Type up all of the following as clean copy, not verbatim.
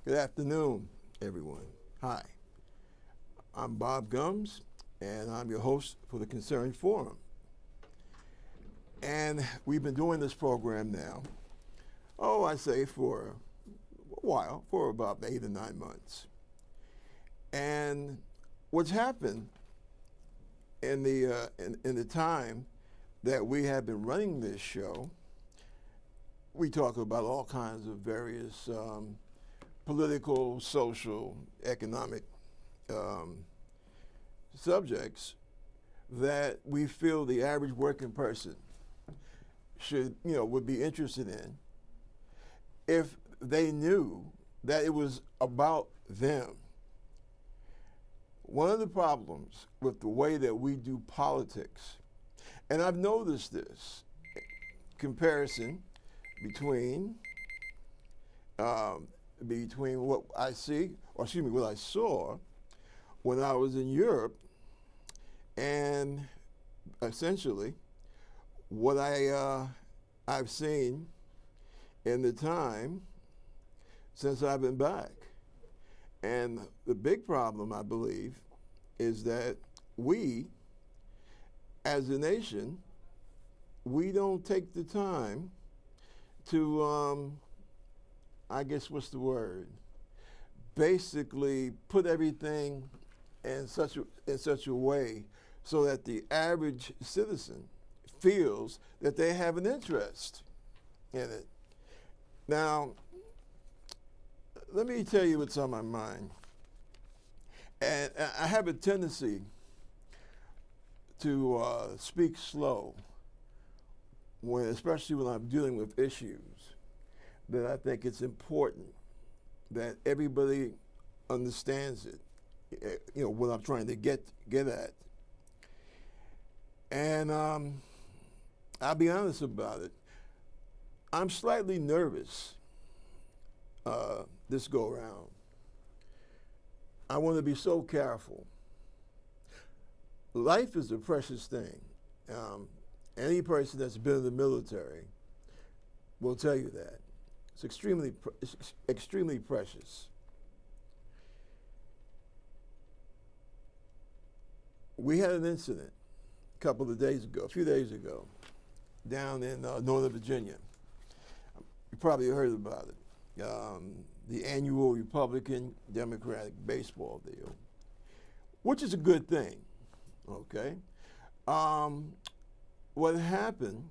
Good afternoon, everyone. Hi, I'm Bob Gumbs, and I'm your host for the Concerned Forum. And we've been doing this program now, I say for a while, for about 8 or 9 months. And what's happened in the time that we have been running this show, we talk about all kinds of various political, social, economic subjects that we feel the average working person would be interested in if they knew that it was about them. One of the problems with the way that we do politics, and I've noticed this comparison between what I see, or excuse me, what I saw when I was in Europe, and essentially what I've seen in the time since I've been back. And the big problem, I believe, is that we, as a nation, we don't take the time to, I guess, what's the word? Basically, put everything in such a way so that the average citizen feels that they have an interest in it. Now, let me tell you what's on my mind. And I have a tendency to speak slow, especially when I'm dealing with issues that I think it's important that everybody understands it, what I'm trying to get at. And I'll be honest about it. I'm slightly nervous this go around. I want to be so careful. Life is a precious thing. Any person that's been in the military will tell you that. It's extremely precious. We had an incident a few days ago, down in Northern Virginia. You probably heard about it. The annual Republican-Democratic baseball deal, which is a good thing, okay? What happened,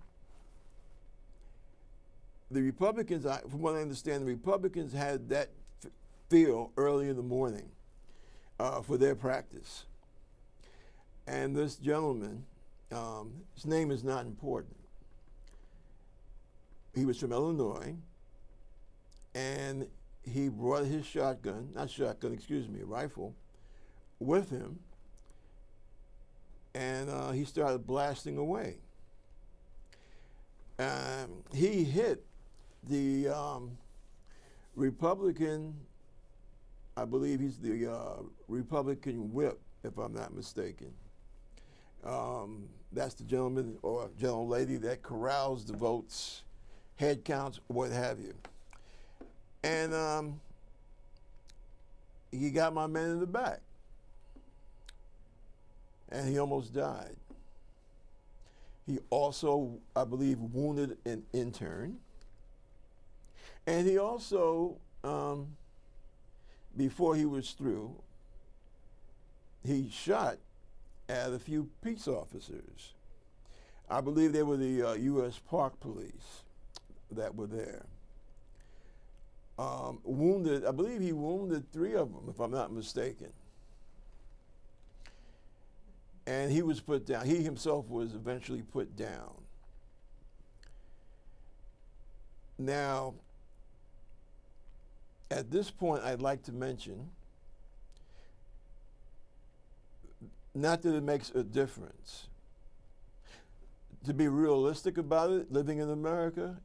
the Republicans, from what I understand, the Republicans had that field early in the morning for their practice. And this gentleman, his name is not important. He was from Illinois, and he brought his rifle with him, and he started blasting away. He hit the Republican, I believe he's the Republican whip, if I'm not mistaken. That's the gentleman or gentle lady that corrals the votes, head counts, what have you. And he got my man in the back, and he almost died. He also, I believe, wounded an intern. And he also, before he was through, he shot at a few peace officers. I believe they were the U.S. Park Police that were there. I believe he wounded 3 of them, if I'm not mistaken. And he was put down. He himself was eventually put down. Now, at this point, I'd like to mention, not that it makes a difference. To be realistic about it, living in America,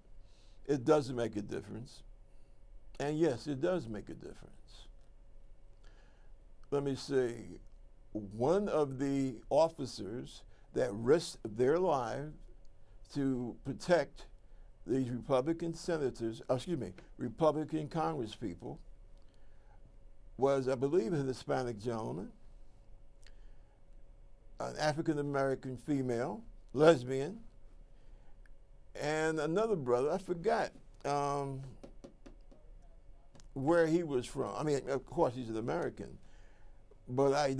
it doesn't make a difference. And yes, it does make a difference. Let me see. One of the officers that risked their lives to protect these Republican Republican congresspeople was, I believe, a Hispanic gentleman, an African-American female, lesbian, and another brother. I forgot where he was from. I mean, of course, he's an American, but I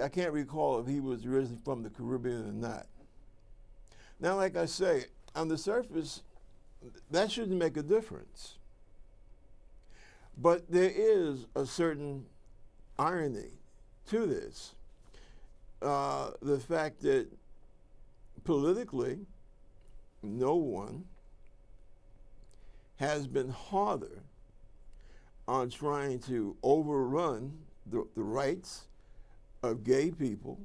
can't recall if he was originally from the Caribbean or not. Now, like I say, on the surface, that shouldn't make a difference. But there is a certain irony to this. The fact that politically, no one has been harder on trying to overrun the rights of gay people,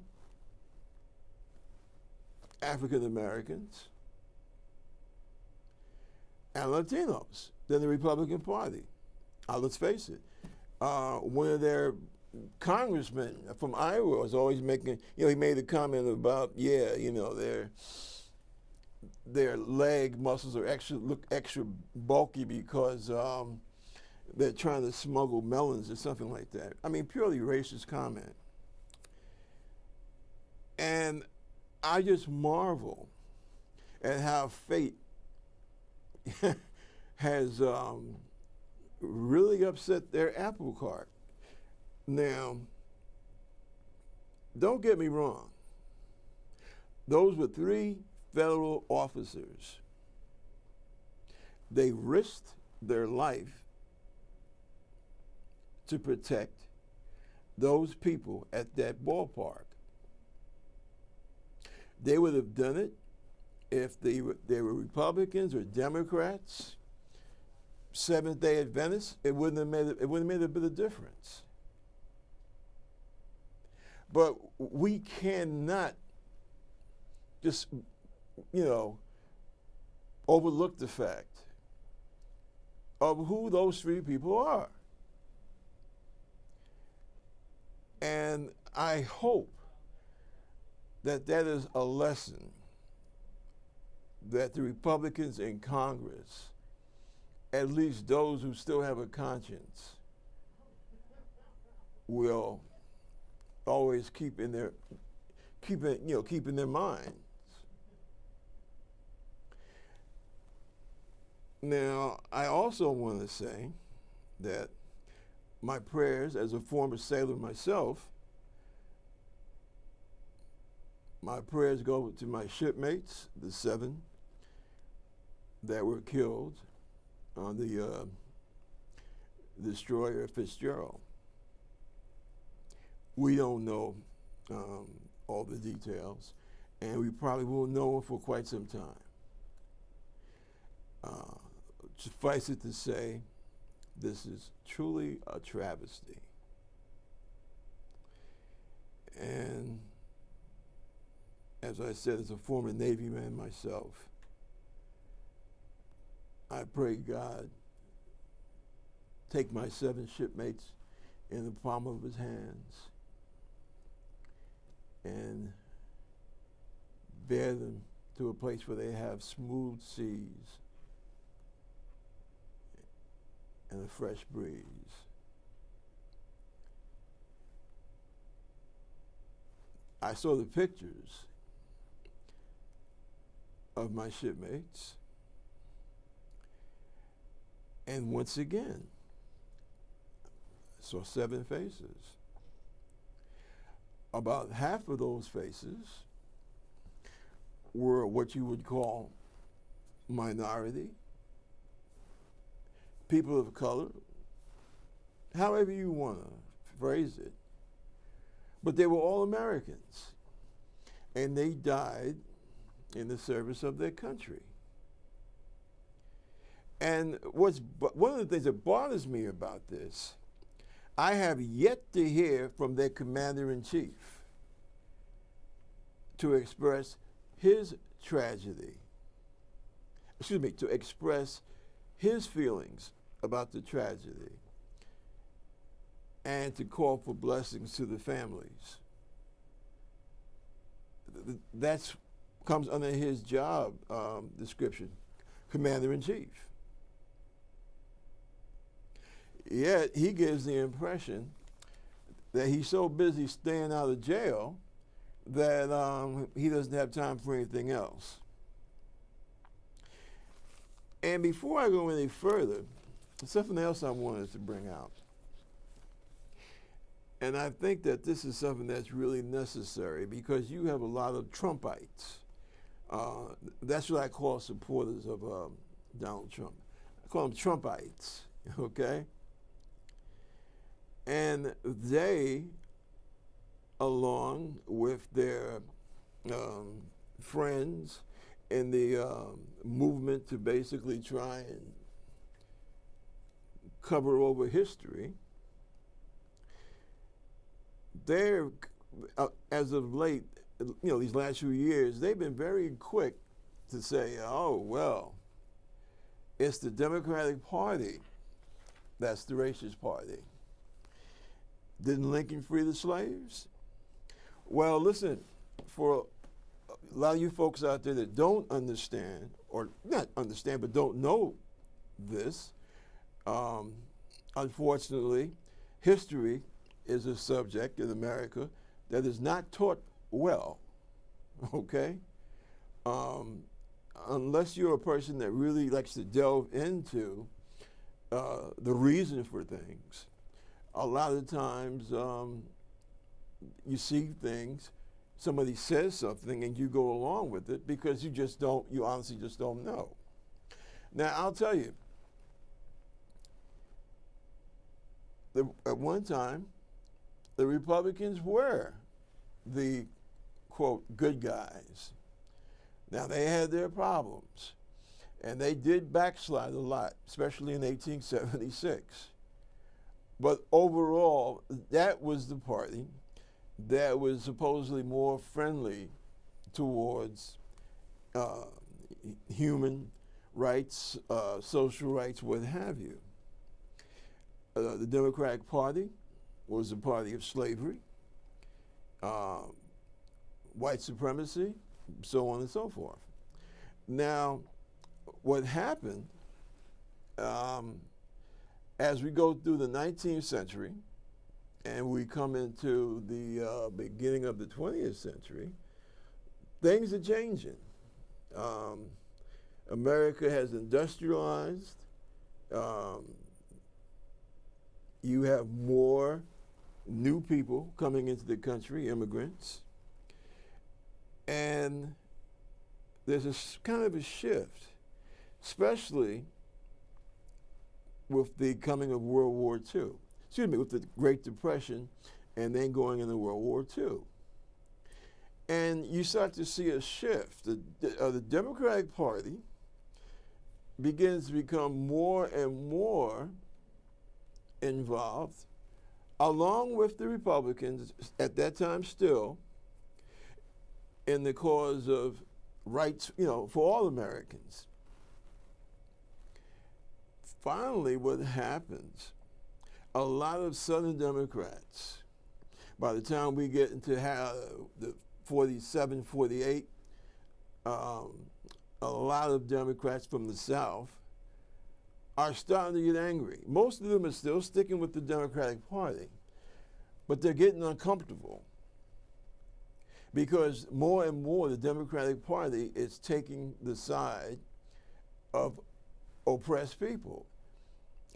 African Americans, and Latinos than the Republican Party. Let's face it. One of their congressmen from Iowa was always making, he made a comment about, their leg muscles are look extra bulky because they're trying to smuggle melons or something like that. I mean, purely racist comment. And I just marvel at how fate has really upset their apple cart. Now, don't get me wrong. Those were 3 federal officers. They risked their life to protect those people at that ballpark. They would have done it if they were Republicans or Democrats, Seventh-day Adventists. It wouldn't have made a bit of difference. But we cannot just, overlook the fact of who those 3 people are. And I hope that is a lesson that the Republicans in Congress, at least those who still have a conscience, will always keep in their minds. Now, I also want to say that my prayers, as a former sailor myself, my prayers go to my shipmates, the 7 that were killed on the destroyer Fitzgerald. We don't know all the details, and we probably won't know them for quite some time. Suffice it to say, this is truly a travesty. And as I said, as a former Navy man myself, I pray God take my 7 shipmates in the palm of his hands and bear them to a place where they have smooth seas and a fresh breeze. I saw the pictures of my shipmates, and once again, I saw 7 faces. About half of those faces were what you would call minority, people of color, however you want to phrase it. But they were all Americans, and they died in the service of their country. And one of the things that bothers me about this, I have yet to hear from their commander-in-chief to express his tragedy, to express his feelings about the tragedy and to call for blessings to the families. That comes under his job description, commander-in-chief. Yet he gives the impression that he's so busy staying out of jail that he doesn't have time for anything else. And before I go any further, something else I wanted to bring out. And I think that this is something that's really necessary because you have a lot of Trumpites. That's what I call supporters of Donald Trump. I call them Trumpites, okay? And they, along with their friends in the movement to basically try and cover over history, they're, as of late, these last few years, they've been very quick to say, oh, well, it's the Democratic Party that's the racist party. Didn't Lincoln free the slaves? Well, listen, for a lot of you folks out there that don't understand, or not understand, but don't know this, unfortunately, history is a subject in America that is not taught well, okay? Unless you're a person that really likes to delve into the reason for things, a lot of times you see things, somebody says something and you go along with it because you honestly just don't know. Now, I'll tell you, at one time, the Republicans were the, quote, good guys. Now, they had their problems, and they did backslide a lot, especially in 1876. But overall, that was the party that was supposedly more friendly towards human rights, social rights, what have you. The Democratic Party was a party of slavery, white supremacy, so on and so forth. Now, what happened as we go through the 19th century and we come into the beginning of the 20th century, things are changing. America has industrialized. You have more new people coming into the country, immigrants. And there's a kind of a shift, especially with the coming of World War II. Excuse me, with the Great Depression and then going into World War II. And you start to see a shift. The Democratic Party begins to become more and more involved, along with the Republicans at that time still, in the cause of rights, for all Americans. Finally, what happens, a lot of Southern Democrats, by the time we get into the 47, 48, a lot of Democrats from the South are starting to get angry. Most of them are still sticking with the Democratic Party, but they're getting uncomfortable because more and more the Democratic Party is taking the side of oppressed people.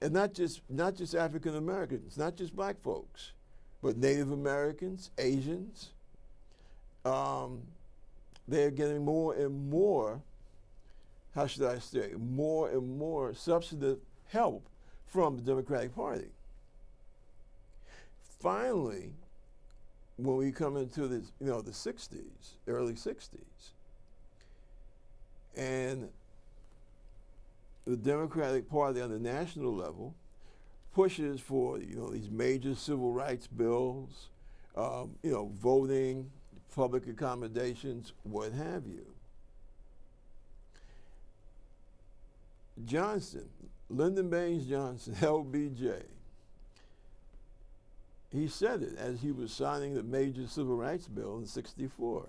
And not just African Americans, not just black folks, but Native Americans, Asians. They're getting more and more, how should I say, more and more substantive help from the Democratic Party. Finally, when we come into the 60s, early 60s, and the Democratic Party on the national level pushes for these major civil rights bills, voting, public accommodations, what have you. Johnson, Lyndon Baines Johnson, LBJ, he said it as he was signing the major civil rights bill in '64.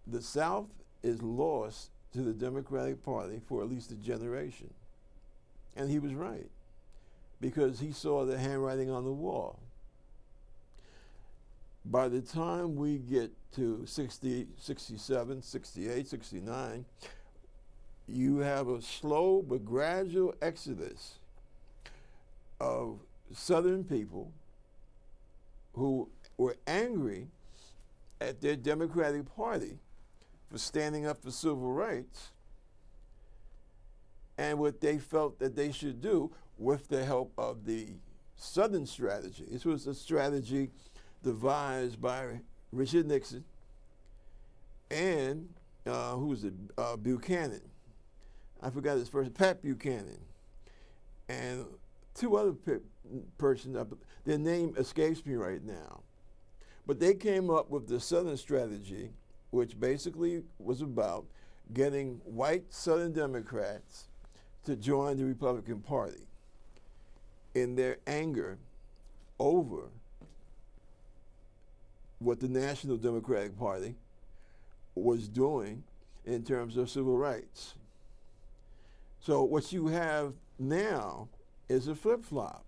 The South is lost to the Democratic Party for at least a generation. And he was right. because he saw the handwriting on the wall. By the time we get to 60, 67, 68, 69, you have a slow but gradual exodus of Southern people who were angry at their Democratic Party for standing up for civil rights and what they felt that they should do with the help of the Southern strategy. This was a strategy devised by Richard Nixon and who was it? Buchanan. I forgot his first, Pat Buchanan, and two other persons. Their name escapes me right now, but they came up with the Southern strategy, which basically was about getting white Southern Democrats to join the Republican Party in their anger over what the National Democratic Party was doing in terms of civil rights. So what you have now is a flip-flop.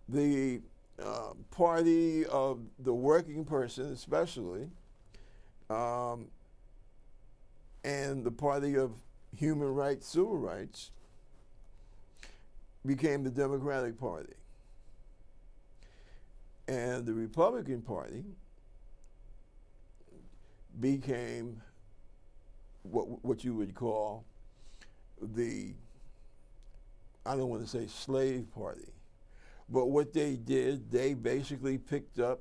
The party of the working person especially, and the party of human rights, civil rights, became the Democratic Party. And the Republican Party became what you would call the, I don't want to say slave party, but what they did, they basically picked up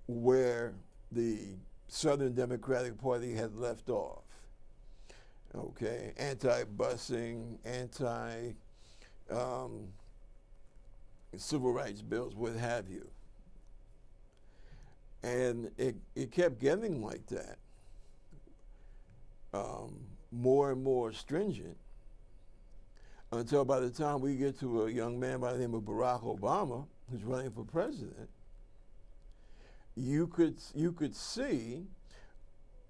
where the Southern Democratic Party had left off. Okay, anti-busing, civil rights bills, what have you. And it kept getting like that, more and more stringent, until by the time we get to a young man by the name of Barack Obama, who's running for president, you could see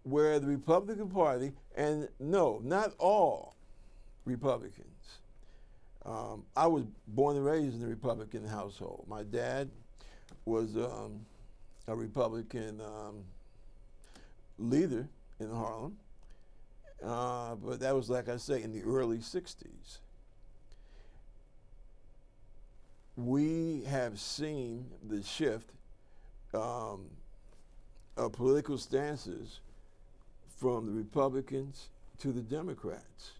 where the Republican Party, and no, not all Republicans. I was born and raised in a Republican household. My dad was a Republican leader in Harlem, but that was, like I say, in the early 60s. We have seen the shift of political stances from the Republicans to the Democrats.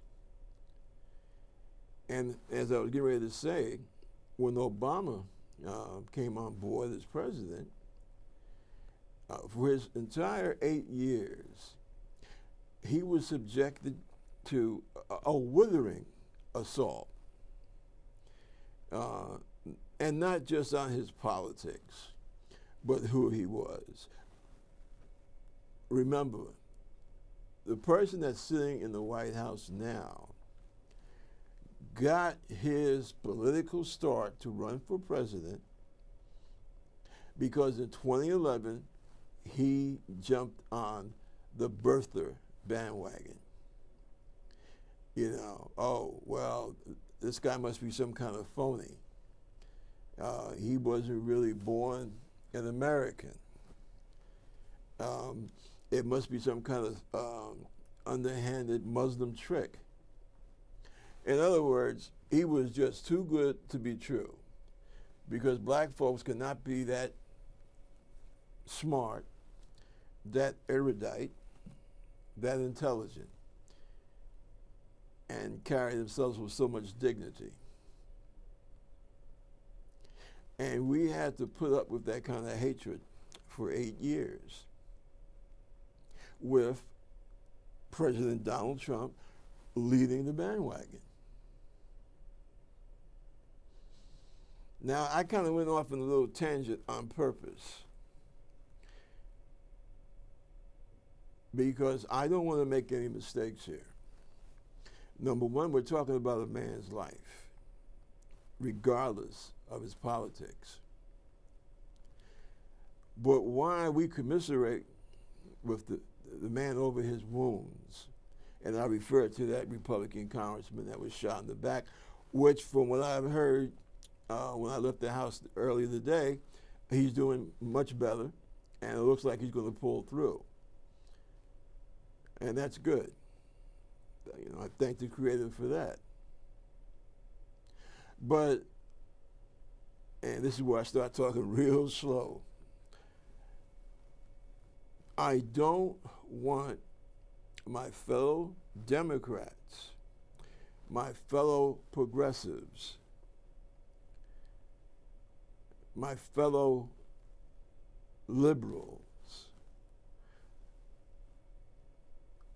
And as I was getting ready to say, when Obama came on board as president, for his entire 8 years, he was subjected to a withering assault. And not just on his politics, but who he was. Remember, the person that's sitting in the White House now got his political start to run for president because in 2011, he jumped on the birther bandwagon. You know, oh, well, this guy must be some kind of phony. He wasn't really born an American. It must be some kind of underhanded Muslim trick. In other words, he was just too good to be true, because black folks cannot be that smart, that erudite, that intelligent, and carry themselves with so much dignity. And we had to put up with that kind of hatred for 8 years with President Donald Trump leading the bandwagon. Now, I kind of went off on a little tangent on purpose, because I don't want to make any mistakes here. Number one, we're talking about a man's life, regardless of his politics. But why we commiserate with the man over his wounds, and I refer to that Republican congressman that was shot in the back, which from what I've heard when I left the house earlier today, he's doing much better, and it looks like he's going to pull through. And that's good. I thank the Creator for that. But, and this is where I start talking real slow, I don't want my fellow Democrats, my fellow progressives, my fellow liberals,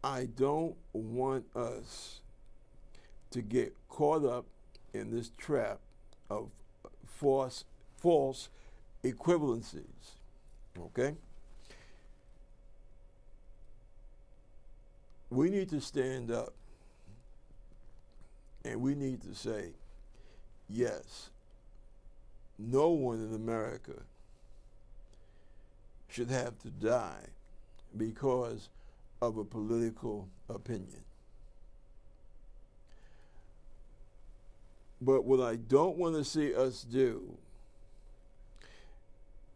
I don't want us to get caught up in this trap of false equivalencies, okay? We need to stand up and we need to say, yes, no one in America should have to die because of a political opinion. But what I don't want to see us do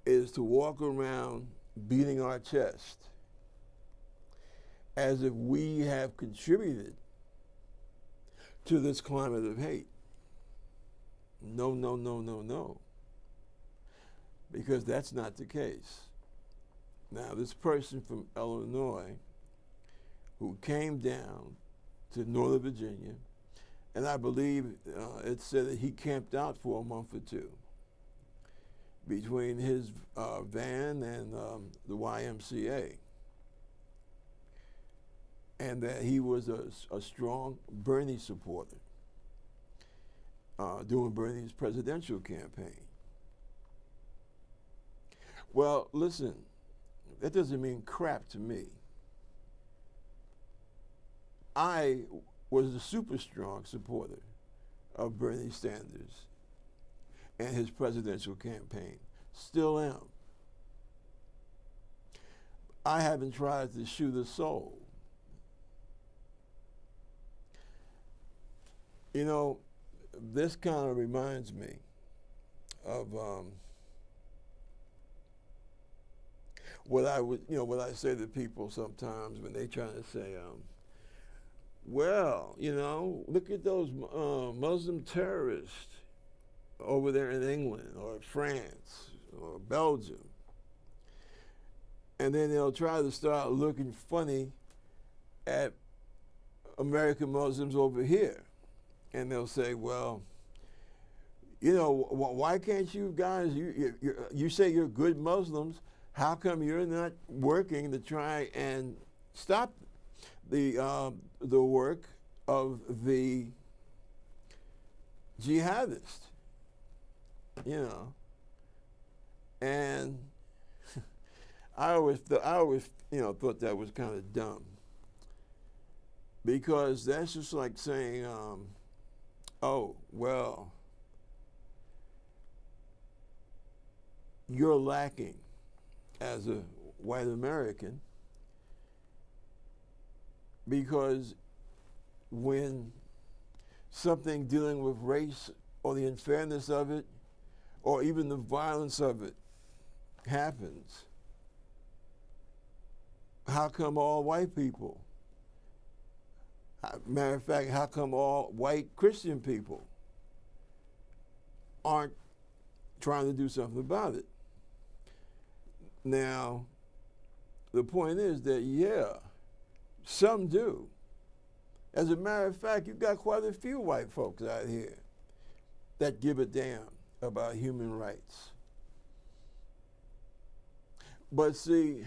is to walk around beating our chest as if we have contributed to this climate of hate. No, no, no, no, no. Because that's not the case. Now, this person from Illinois who came down to Northern Virginia, and I believe it said that he camped out for a month or two between his van and the YMCA, and that he was a strong Bernie supporter during Bernie's presidential campaign. Well, listen, that doesn't mean crap to me. I was a super strong supporter of Bernie Sanders and his presidential campaign. Still am. I haven't tried to shoot a soul. You know, this kind of reminds me of what I say to people sometimes when they try to say, well, look at those Muslim terrorists over there in England or France or Belgium. And then they'll try to start looking funny at American Muslims over here. And they'll say, well, why can't you guys, you say you're good Muslims, how come you're not working to try and stop the work of the jihadists? And I always thought that was kind of dumb, because that's just like saying, oh, well, you're lacking as a white American because when something dealing with race or the unfairness of it or even the violence of it happens, how come all white people? Matter of fact, how come all white Christian people aren't trying to do something about it? Now, the point is that, yeah, some do. As a matter of fact, you've got quite a few white folks out here that give a damn about human rights. But see,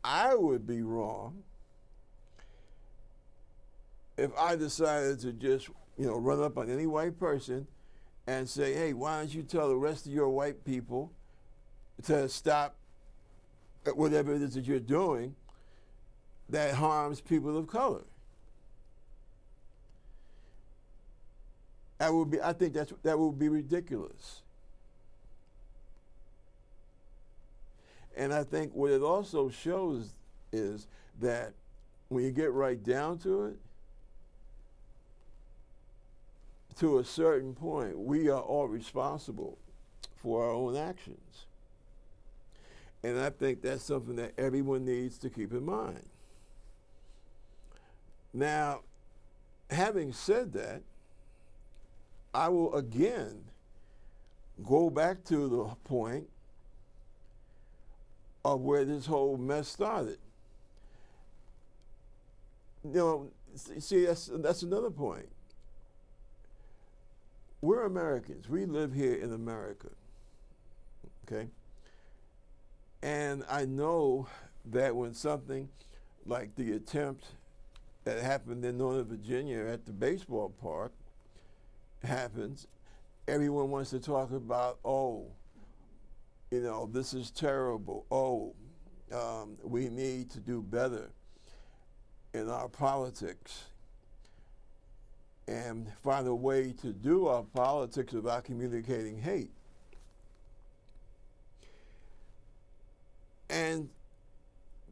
I would be wrong if I decided to just, run up on any white person and say, hey, why don't you tell the rest of your white people to stop whatever it is that you're doing that harms people of color. I think that would be ridiculous. And I think what it also shows is that when you get right down to it, to a certain point, we are all responsible for our own actions. And I think that's something that everyone needs to keep in mind. Now, having said that, I will again go back to the point of where this whole mess started. You know, see, that's another point. We're Americans. We live here in America, okay? And I know that when something like the attempt that happened in Northern Virginia at the baseball park happens, everyone wants to talk about, oh, you know, this is terrible. Oh, we need to do better in our politics and find a way to do our politics without communicating hate. And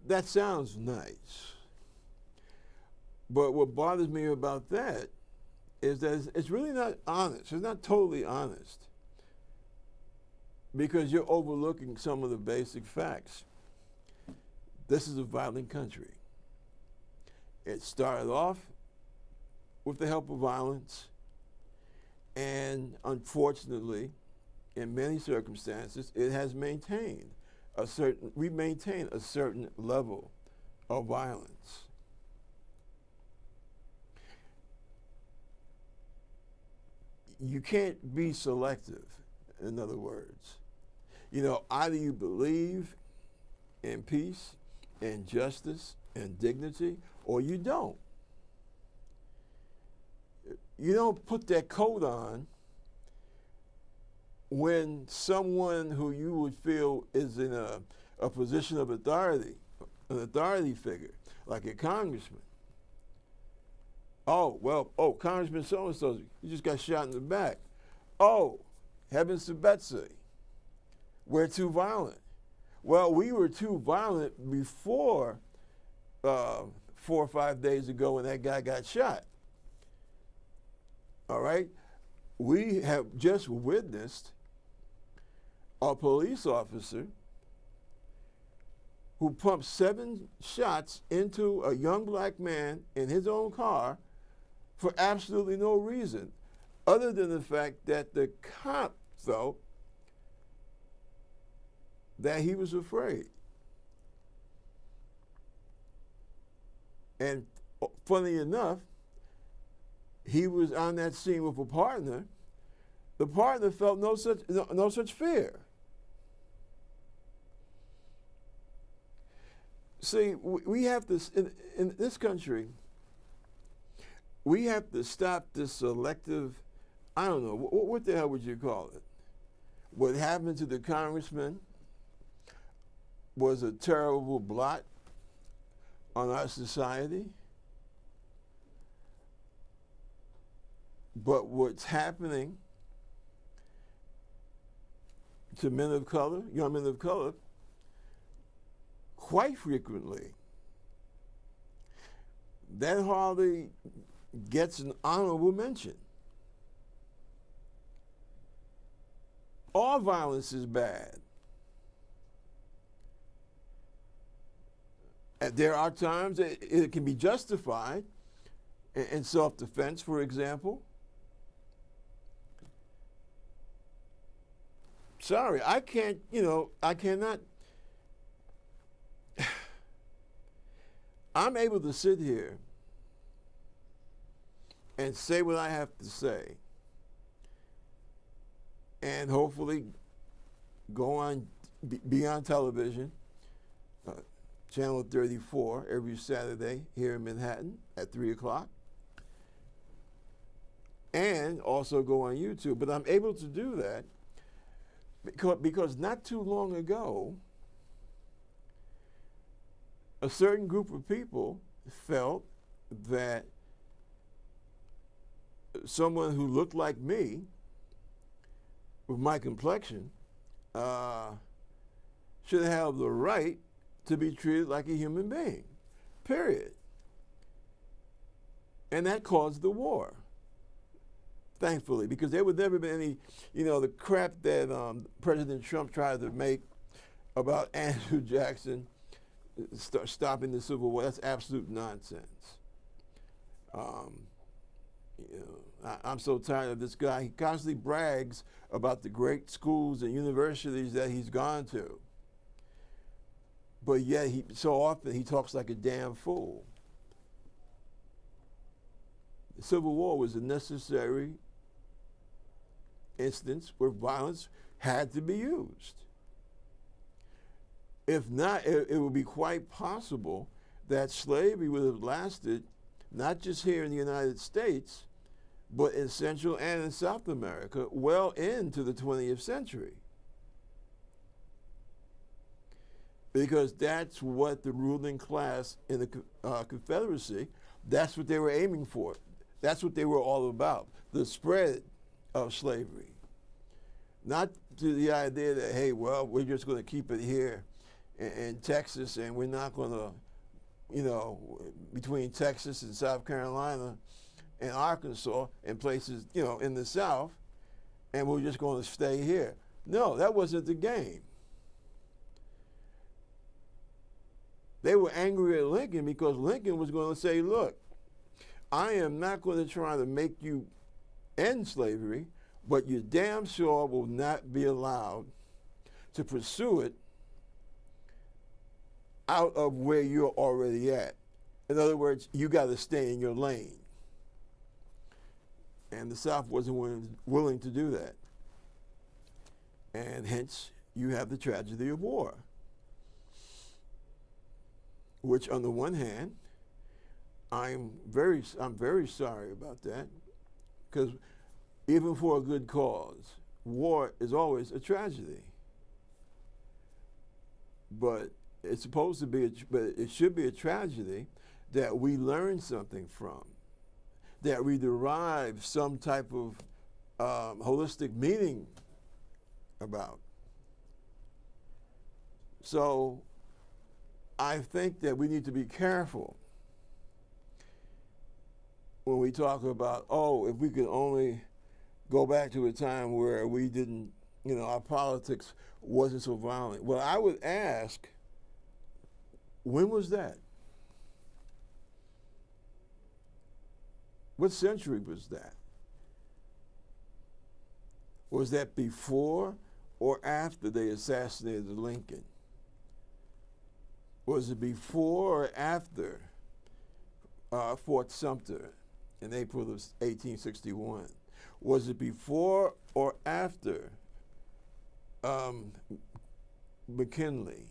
that sounds nice. But what bothers me about that is that it's really not honest. It's not totally honest, because you're overlooking some of the basic facts. This is a violent country. It started off with the help of violence, and unfortunately, in many circumstances, it has maintained we maintain a certain level of violence. You can't be selective, in other words. You know, either you believe in peace and justice and dignity, or you don't. You don't put that coat on when someone who you would feel is in a position of authority, an authority figure, like a congressman. Oh, well, Congressman so-and-so, you just got shot in the back. Oh, heavens to Betsy, we're too violent. Well, we were too violent before 4 or 5 days ago when that guy got shot. All right? We have just witnessed a police officer who pumped 7 shots into a young black man in his own car for absolutely no reason, other than the fact that the cop felt that he was afraid. And funny enough, he was on that scene with a partner. The partner felt no such fear. See, we have to, in this country, we have to stop this selective, I don't know, what the hell would you call it? What happened to the congressman was a terrible blot on our society. But what's happening to men of color, young men of color, quite frequently, that hardly gets an honorable mention. All violence is bad. And there are times it can be justified in self-defense, for example. Sorry, I can't, I cannot. I'm able to sit here and say what I have to say, and hopefully go on, be on television, Channel 34 every Saturday here in Manhattan at 3 o'clock, and also go on YouTube. But I'm able to do that because not too long ago, a certain group of people felt that someone who looked like me, with my complexion, should have the right to be treated like a human being, period. And that caused the war. thankfully, because there would never been any, the crap that President Trump tried to make about Andrew Jackson stopping the Civil War. That's absolute nonsense. I'm so tired of this guy. He constantly brags about the great schools and universities that he's gone to. But yet, so often he talks like a damn fool. The Civil War was a necessary instance where violence had to be used. If not, it would be quite possible that slavery would have lasted not just here in the United States, but in Central and in South America well into the 20th century. Because that's what the ruling class in the Confederacy, that's what they were aiming for. That's what they were all about, the spread of slavery. Not to the idea that, hey, well, we're just going to keep it here in Texas and we're not going to, between Texas and South Carolina and Arkansas and places, in the South, and we're just going to stay here. No, that wasn't the game. They were angry at Lincoln because Lincoln was going to say, look, I am not going to try to make you end slavery, but you damn sure will not be allowed to pursue it out of where you're already at. In other words, you got to stay in your lane. And the South wasn't willing to do that. And hence, you have the tragedy of war, which on the one hand, I'm very sorry about that, because even for a good cause, war is always a tragedy. But it's supposed to be, but it should be a tragedy that we learn something from, that we derive some type of holistic meaning about. So I think that we need to be careful when we talk about, if we could only go back to a time where we didn't, our politics wasn't so violent. Well, I would ask, when was that? What century was that? Was that before or after they assassinated Lincoln? Was it before or after Fort Sumter in April of 1861? Was it before or after McKinley?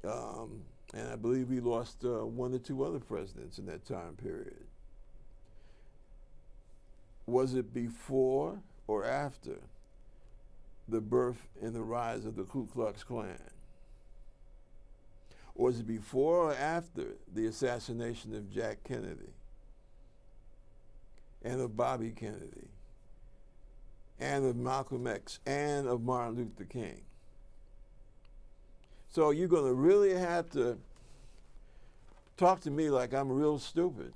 And I believe we lost one or two other presidents in that time period. Was it before or after the birth and the rise of the Ku Klux Klan? Was it before or after the assassination of Jack Kennedy and of Bobby Kennedy and of Malcolm X and of Martin Luther King? So you're going to really have to talk to me like I'm real stupid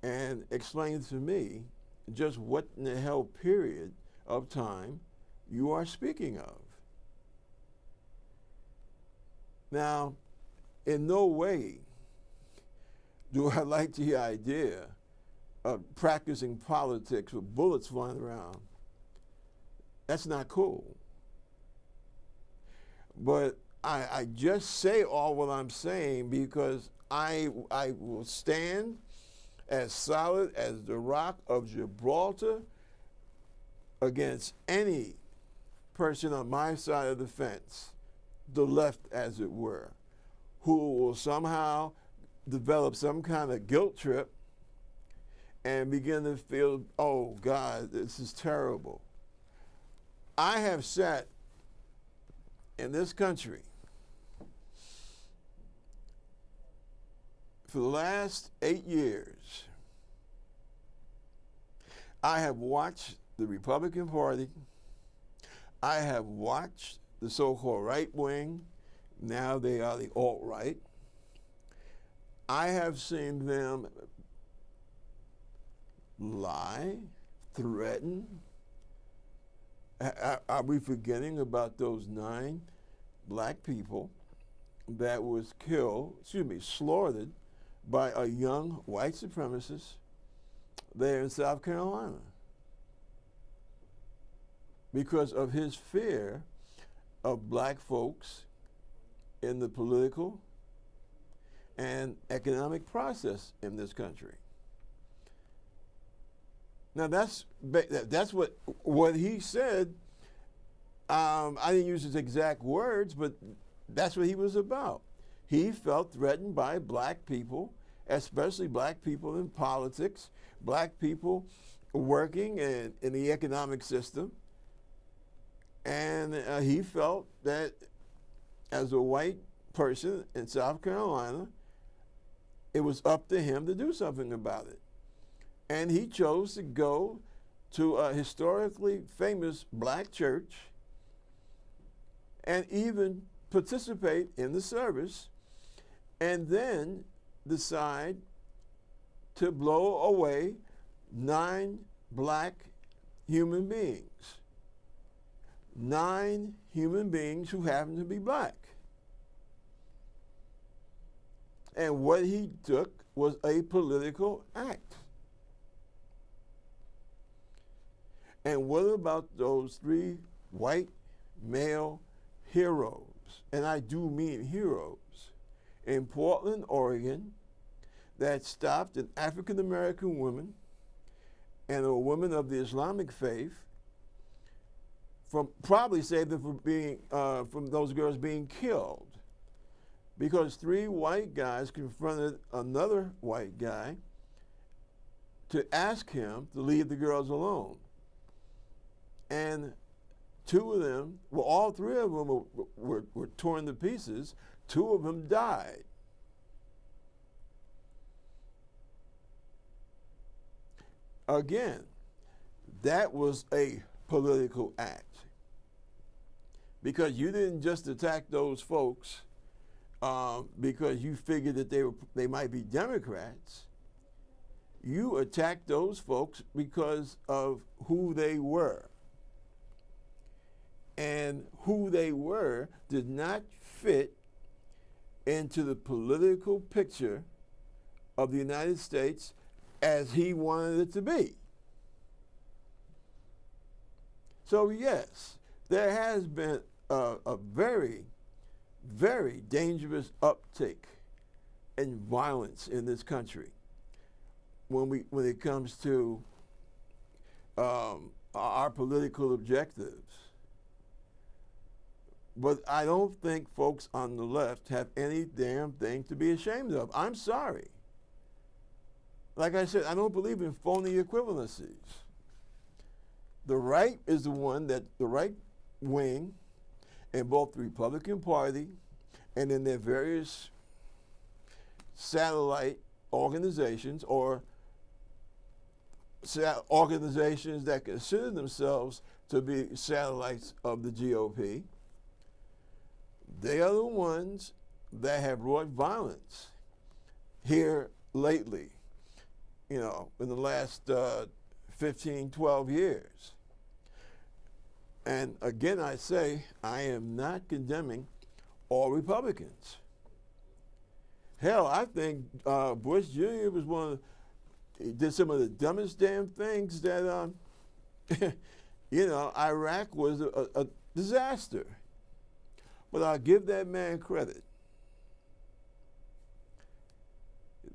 and explain to me just what in the hell period of time you are speaking of. Now, in no way do I like the idea of practicing politics with bullets flying around. That's not cool. But I just say all what I'm saying because I will stand as solid as the rock of Gibraltar against any person on my side of the fence, the left as it were, who will somehow develop some kind of guilt trip and begin to feel, oh God, this is terrible. I have sat in this country for the last 8 years. I have watched the Republican Party. I have watched the so-called right wing. Now they are the alt-right. I have seen them lie, threaten. Are we forgetting about those 9 black people that was slaughtered by a young white supremacist there in South Carolina because of his fear of black folks in the political and economic process in this country? Now that's what he said. I didn't use his exact words, but that's what he was about. He felt threatened by black people, especially black people in politics, black people working in the economic system. And he felt that as a white person in South Carolina, it was up to him to do something about it. And he chose to go to a historically famous black church and even participate in the service, and then decide to blow away 9 black human beings. 9 human beings who happen to be black. And what he took was a political act. And what about those 3 white male heroes, and I do mean heroes, in Portland, Oregon, that stopped an African-American woman and a woman of the Islamic faith probably saved them from those girls being killed, because 3 white guys confronted another white guy to ask him to leave the girls alone. And 2 of them, well, all 3 of them were torn to pieces. 2 of them died. Again, that was a political act, because you didn't just attack those folks because you figured that they might be Democrats. You attacked those folks because of who they were. And who they were did not fit into the political picture of the United States as he wanted it to be. So yes, there has been a very, very dangerous uptick in violence in this country when it comes to our political objectives. But I don't think folks on the left have any damn thing to be ashamed of. I'm sorry. Like I said, I don't believe in phony equivalencies. The right is the one that the right wing in both the Republican Party and in their various satellite organizations, or organizations that consider themselves to be satellites of the GOP, they are the ones that have wrought violence here lately, in the last 15, 12 years. And again, I say, I am not condemning all Republicans. Hell, I think Bush Jr. he did some of the dumbest damn things that, Iraq was a disaster. But I'll give that man credit.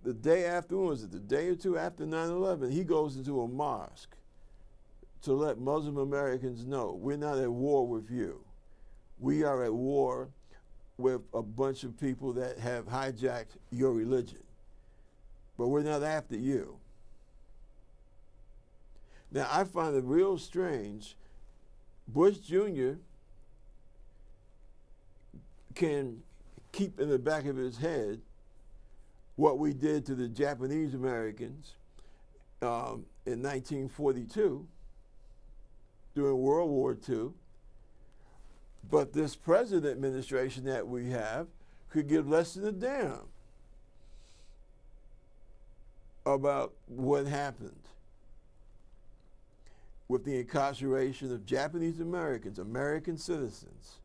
The day after, the day or 2 after 9/11, he goes into a mosque to let Muslim Americans know, we're not at war with you. We are at war with a bunch of people that have hijacked your religion. But we're not after you. Now, I find it real strange. Bush Jr. can keep in the back of his head what we did to the Japanese Americans in 1942 during World War II. But this present administration that we have could give less than a damn about what happened with the incarceration of Japanese Americans, American citizens,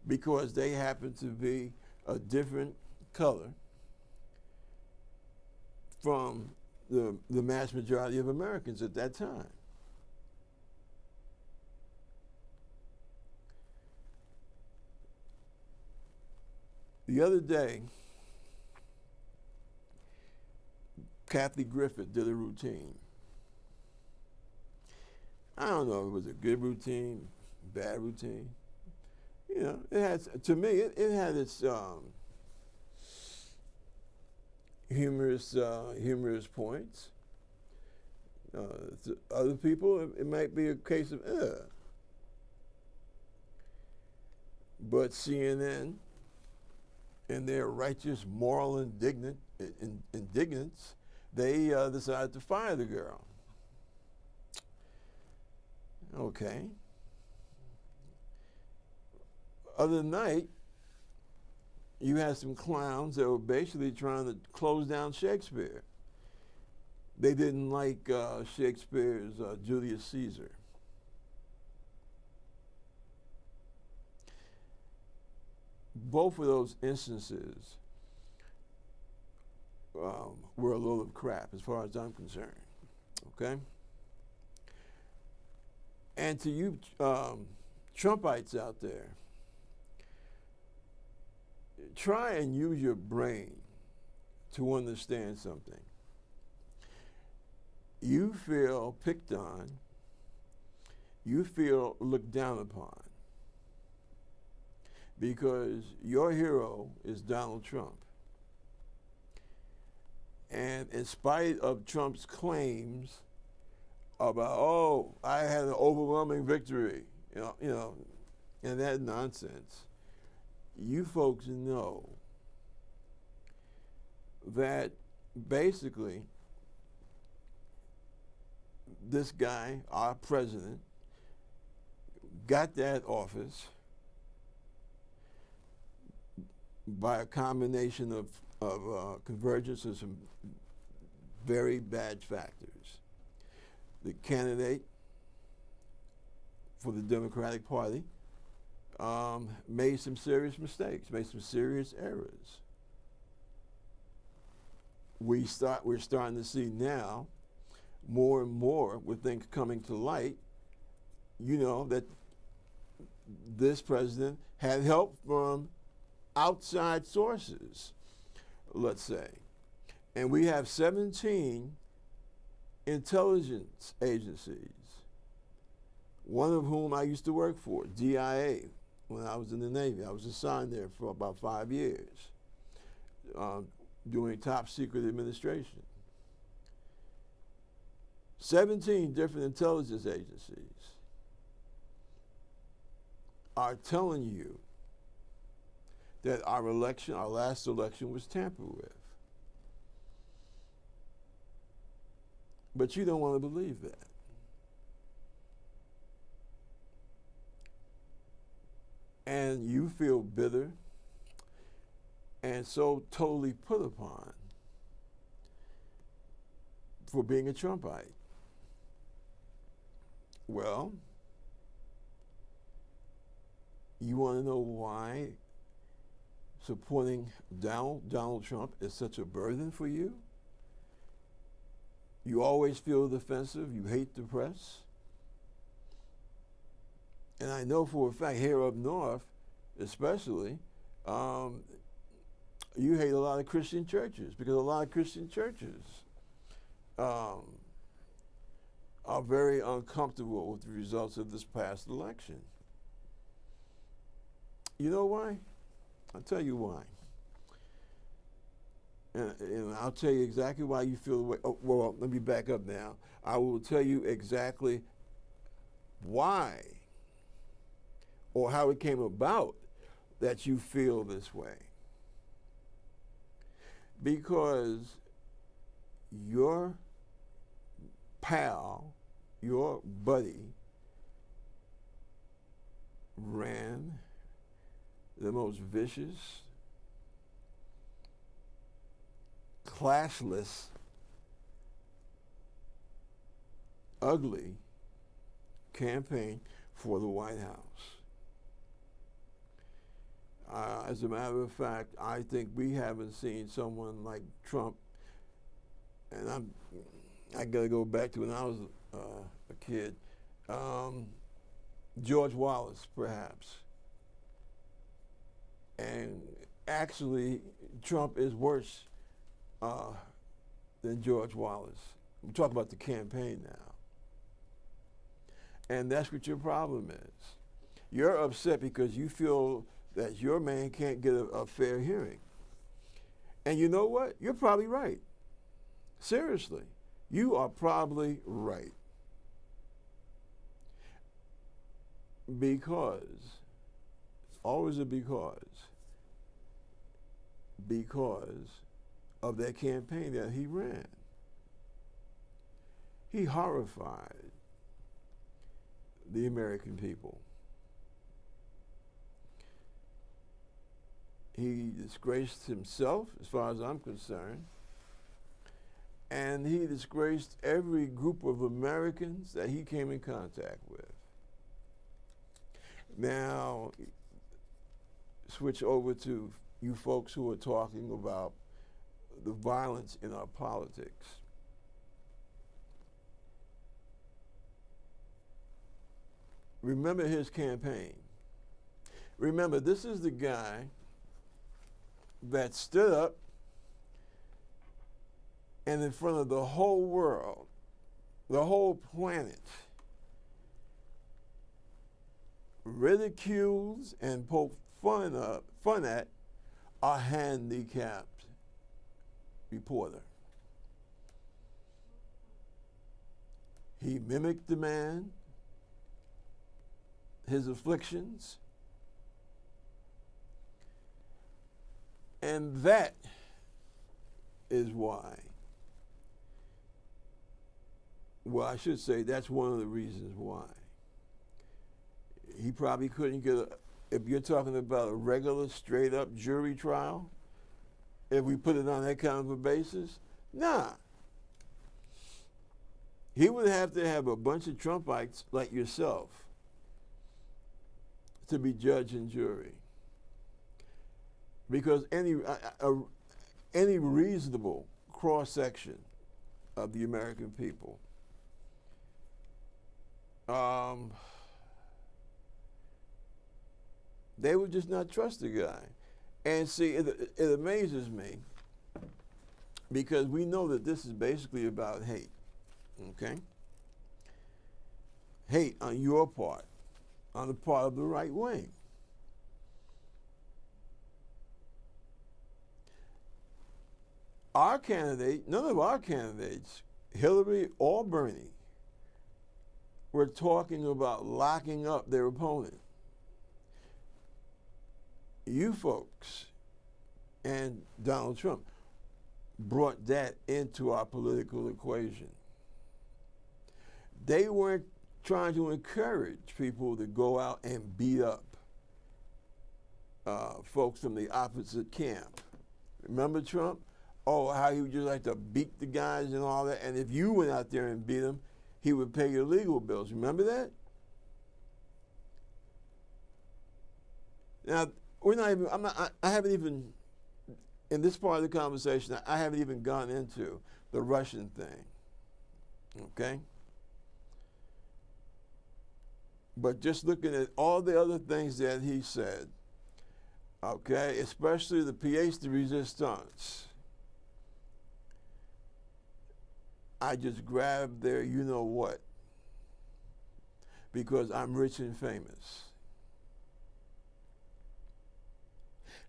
because they happen to be a different color from the mass majority of Americans at that time. The other day, Kathy Griffith did a routine. I don't know if it was a good routine, bad routine. You know, it has, to me, it had its humorous points. To other people, it might be a case of, But CNN and their righteous, moral indignance, they decided to fire the girl. Okay. Other night, you had some clowns that were basically trying to close down Shakespeare. They didn't like Shakespeare's Julius Caesar. Both of those instances were a load of crap as far as I'm concerned, okay? And to you Trumpites out there, try and use your brain to understand something. You feel picked on, you feel looked down upon, because your hero is Donald Trump. And in spite of Trump's claims about, oh, I had an overwhelming victory, you know, and that nonsense, you folks know that basically this guy, our president, got that office by a combination of convergence of some very bad factors. The candidate for the Democratic Party made some serious mistakes, made some serious errors. We're starting to see now more and more with things coming to light, you know, that this president had help from outside sources, let's say. And we have 17 intelligence agencies, one of whom I used to work for, DIA, when I was in the Navy. I was assigned there for about 5 years, doing top secret administration. 17 different intelligence agencies are telling you that our election, our last election, was tampered with. But you don't want to believe that. And you feel bitter and so totally put upon for being a Trumpite. Well, you want to know why supporting Donald Trump is such a burden for you? You always feel defensive, you hate the press. And I know for a fact here up north, especially, you hate a lot of Christian churches, because a lot of Christian churches are very uncomfortable with the results of this past election. You know why? I'll tell you why. And I'll tell you exactly why you feel the way. Oh, well, let me back up now. I will tell you exactly why or how it came about that you feel this way. Because your pal, your buddy, ran the most vicious, classless, ugly campaign for the White House. As a matter of fact, I think we haven't seen someone like Trump, and I got to go back to when I was a kid, George Wallace, perhaps. And actually, Trump is worse than George Wallace. I'm talking about the campaign now. And that's what your problem is. You're upset because you feel that your man can't get a fair hearing. And you know what? You're probably right. Seriously, you are probably right. Because, always a because of that campaign that he ran. He horrified the American people. He disgraced himself, as far as I'm concerned, and he disgraced every group of Americans that he came in contact with. Now, switch over to you folks who are talking about the violence in our politics. Remember his campaign. Remember, this is the guy that stood up and in front of the whole world, the whole planet, ridicules and poke fun at a handicapped reporter. He mimicked the man, his afflictions, and that is why, well, I should say that's one of the reasons why. He probably couldn't get if you're talking about a regular, straight up jury trial, if we put it on that kind of a basis, nah. He would have to have a bunch of Trumpites like yourself to be judge and jury. Because any reasonable cross-section of the American people they would just not trust the guy. And see, it amazes me because we know that this is basically about hate, okay? Hate on your part, on the part of the right wing. Our candidate, none of our candidates, Hillary or Bernie, were talking about locking up their opponent. You folks and Donald Trump brought that into our political equation. They weren't trying to encourage people to go out and beat up folks from the opposite camp. Remember Trump? Oh, how he would just like to beat the guys and all that. And if you went out there and beat them, he would pay your legal bills. Remember that? Now, we're not even, I haven't even, in this part of the conversation, I haven't even gone into the Russian thing, okay? But just looking at all the other things that he said, okay, especially the pièce de résistance, I just grabbed their you-know-what because I'm rich and famous.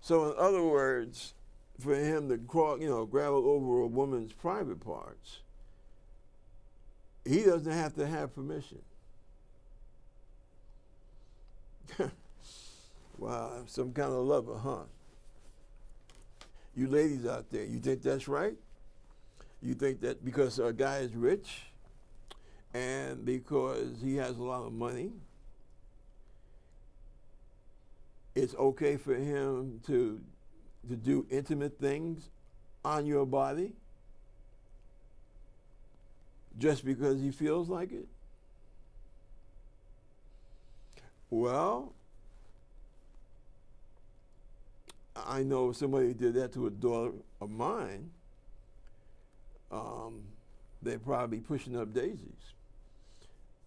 So in other words, for him to grab over a woman's private parts, he doesn't have to have permission. Wow, I'm some kind of lover, huh? You ladies out there, you think that's right? You think that because a guy is rich and because he has a lot of money, it's okay for him to do intimate things on your body just because he feels like it? Well, I know if somebody did that to a daughter of mine, they'd probably be pushing up daisies.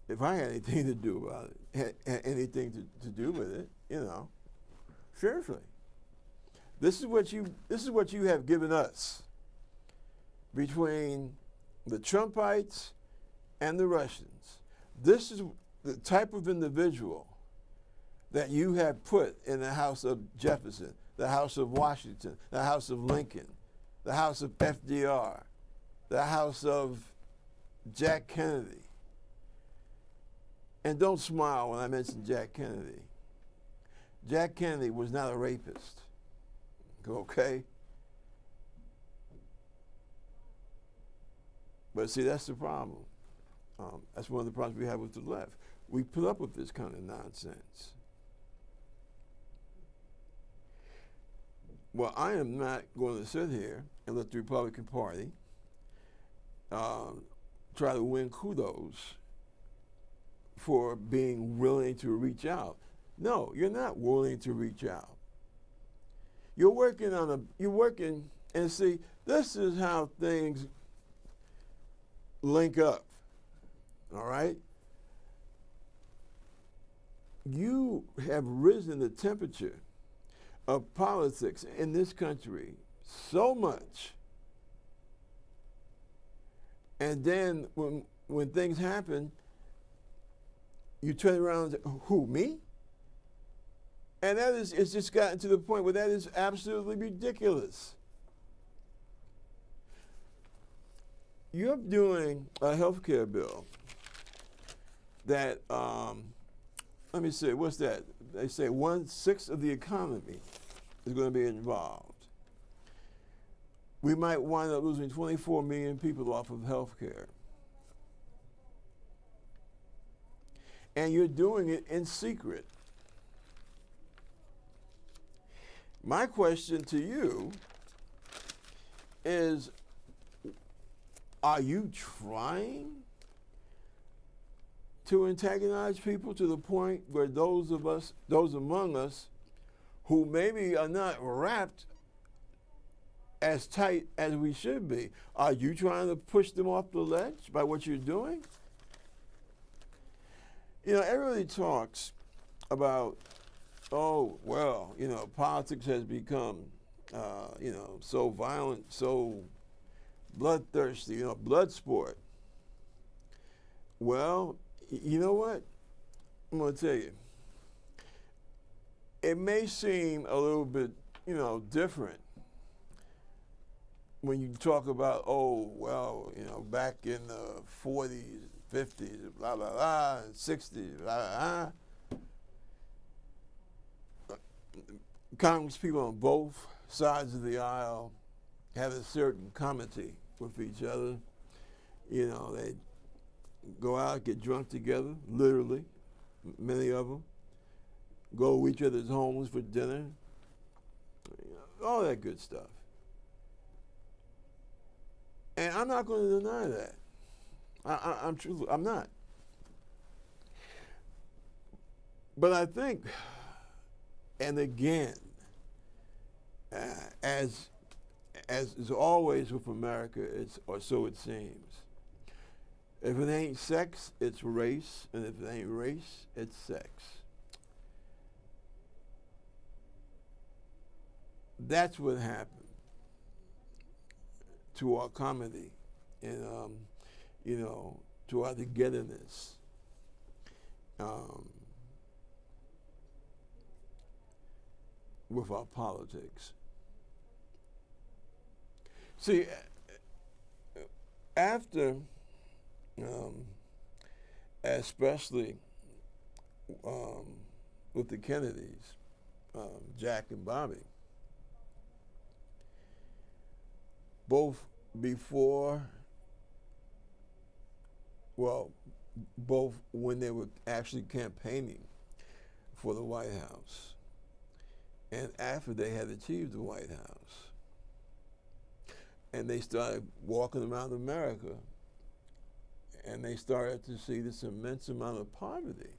If I had anything to do about it, had anything to do with it, you know, seriously. This is what you have given us between the Trumpites and the Russians. This is the type of individual that you have put in the house of Jefferson, the house of Washington, the house of Lincoln, the house of FDR, the house of Jack Kennedy. And don't smile when I mention Jack Kennedy. Jack Kennedy was not a rapist, okay? But see, that's the problem. That's one of the problems we have with the left. We put up with this kind of nonsense. Well, I am not going to sit here and let the Republican Party try to win kudos for being willing to reach out. No, you're not willing to reach out. You're working, and see, this is how things link up, all right? You have risen the temperature of politics in this country so much, and then when things happen, you turn around and say, who, me? And it's just gotten to the point where that is absolutely ridiculous. You're doing a health care bill that, let me see, what's that? They say 1/6 of the economy is going to be involved. We might wind up losing 24 million people off of health care. And you're doing it in secret. My question to you is, are you trying to antagonize people to the point where those among us who maybe are not wrapped as tight as we should be, are you trying to push them off the ledge by what you're doing? You know, everybody talks about, oh, well, you know, politics has become, you know, so violent, so bloodthirsty, you know, blood sport. Well, you know what? I'm going to tell you. It may seem a little bit, you know, different when you talk about, oh, well, you know, back in the 40s, 50s, blah, blah, blah, and 60s, blah, blah, blah. Congresspeople on both sides of the aisle have a certain comity with each other. You know, they go out, get drunk together, literally, many of them. Go to each other's homes for dinner, you know, all that good stuff. And I'm not going to deny that. I'm not. But I think, and again, as is always with America, or so it seems. If it ain't sex, it's race, and if it ain't race, it's sex. That's what happened to our comedy and, you know, to our togetherness. With our politics. See, after, especially with the Kennedys, Jack and Bobby, both when they were actually campaigning for the White House and after they had achieved the White House. And they started walking around America and they started to see this immense amount of poverty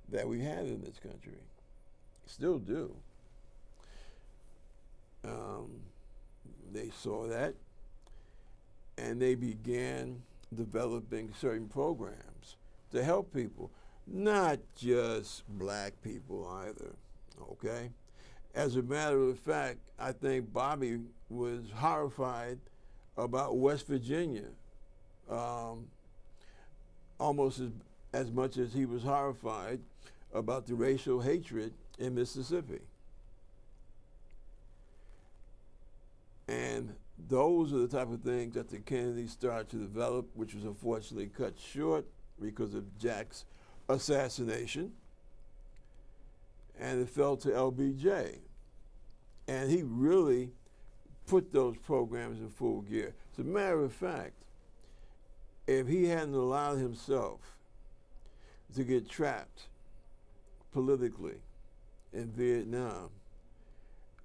that we had in this country. Still do. They saw that, and they began developing certain programs to help people, not just black people either, okay? As a matter of fact, I think Bobby was horrified about West Virginia, almost as much as he was horrified about the racial hatred in Mississippi. And those are the type of things that the Kennedys started to develop, which was unfortunately cut short because of Jack's assassination. And it fell to LBJ. And he really put those programs in full gear. As a matter of fact, if he hadn't allowed himself to get trapped politically in Vietnam,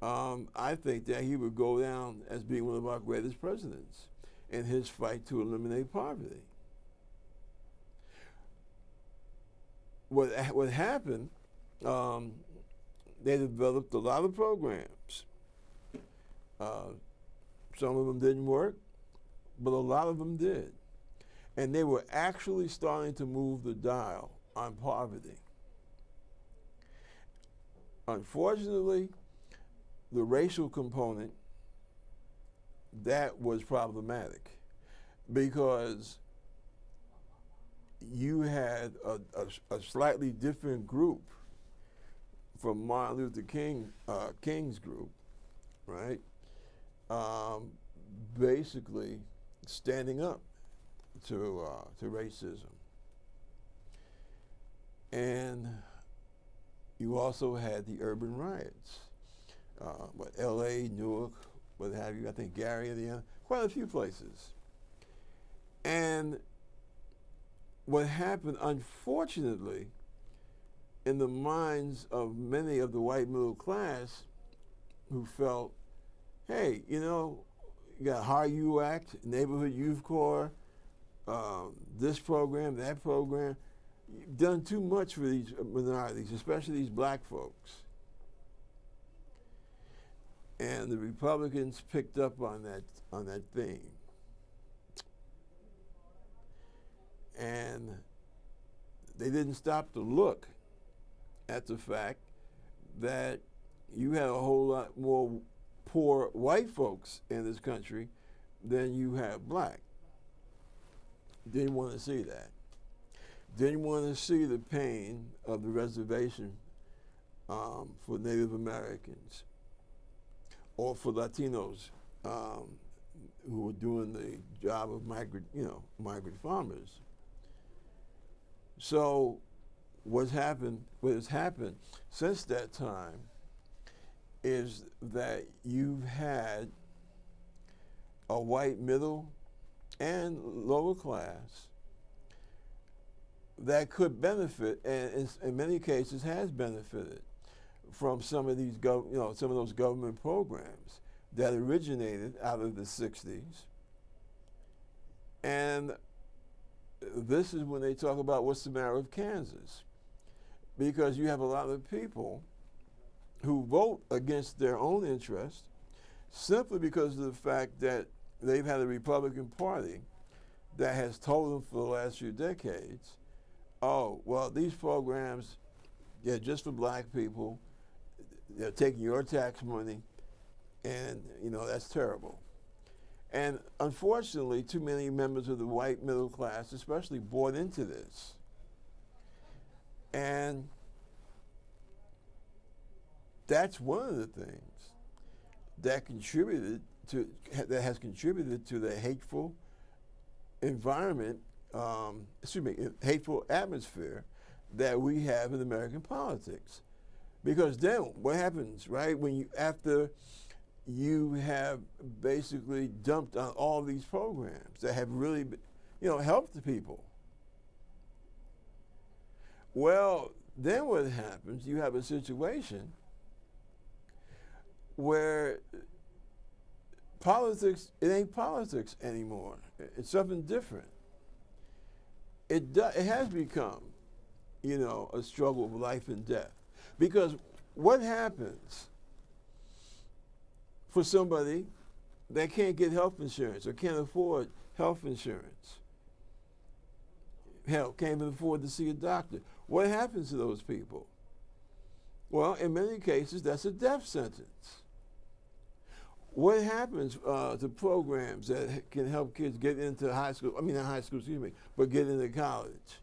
I think that he would go down as being one of our greatest presidents in his fight to eliminate poverty. What happened, they developed a lot of programs. Some of them didn't work, but a lot of them did. And they were actually starting to move the dial on poverty. Unfortunately, the racial component, that was problematic because you had a slightly different group from Martin Luther King's group, right? Basically standing up to racism. And you also had the urban riots. L.A., Newark, what have you, I think Gary, Indiana, quite a few places. And what happened, unfortunately, in the minds of many of the white middle class who felt, hey, you know, you got Hard U Act, Neighborhood Youth Corps, this program, that program. You've done too much for these minorities, especially these black folks. And the Republicans picked up on that theme. And they didn't stop to look at the fact that you had a whole lot more poor white folks in this country than you have black. Didn't want to see that. Didn't want to see the pain of the reservation for Native Americans or for Latinos who were doing the job of migrant farmers. So what has happened since that time is that you've had a white middle and lower class that could benefit, and in many cases has benefited from some of these some of those government programs that originated out of the 60s. And this is when they talk about what's the matter with Kansas, because you have a lot of people who vote against their own interest simply because of the fact that they've had a Republican Party that has told them for the last few decades, oh, well, these programs, they're just for black people, they're taking your tax money, and, that's terrible. And unfortunately, too many members of the white middle class especially bought into this. And that's one of the things that has contributed to the hateful environment, hateful atmosphere that we have in American politics. Because then what happens, right, after you have basically dumped on all these programs that have really, helped the people. Well, then what happens, you have a situation where politics, it ain't politics anymore. It's something different. It has become a struggle of life and death. Because what happens for somebody that can't get health insurance or can't afford health insurance? Hell, can't even afford to see a doctor. What happens to those people? Well, in many cases, that's a death sentence. What happens to programs that can help kids get into high school, I mean not high school, excuse me, but get into college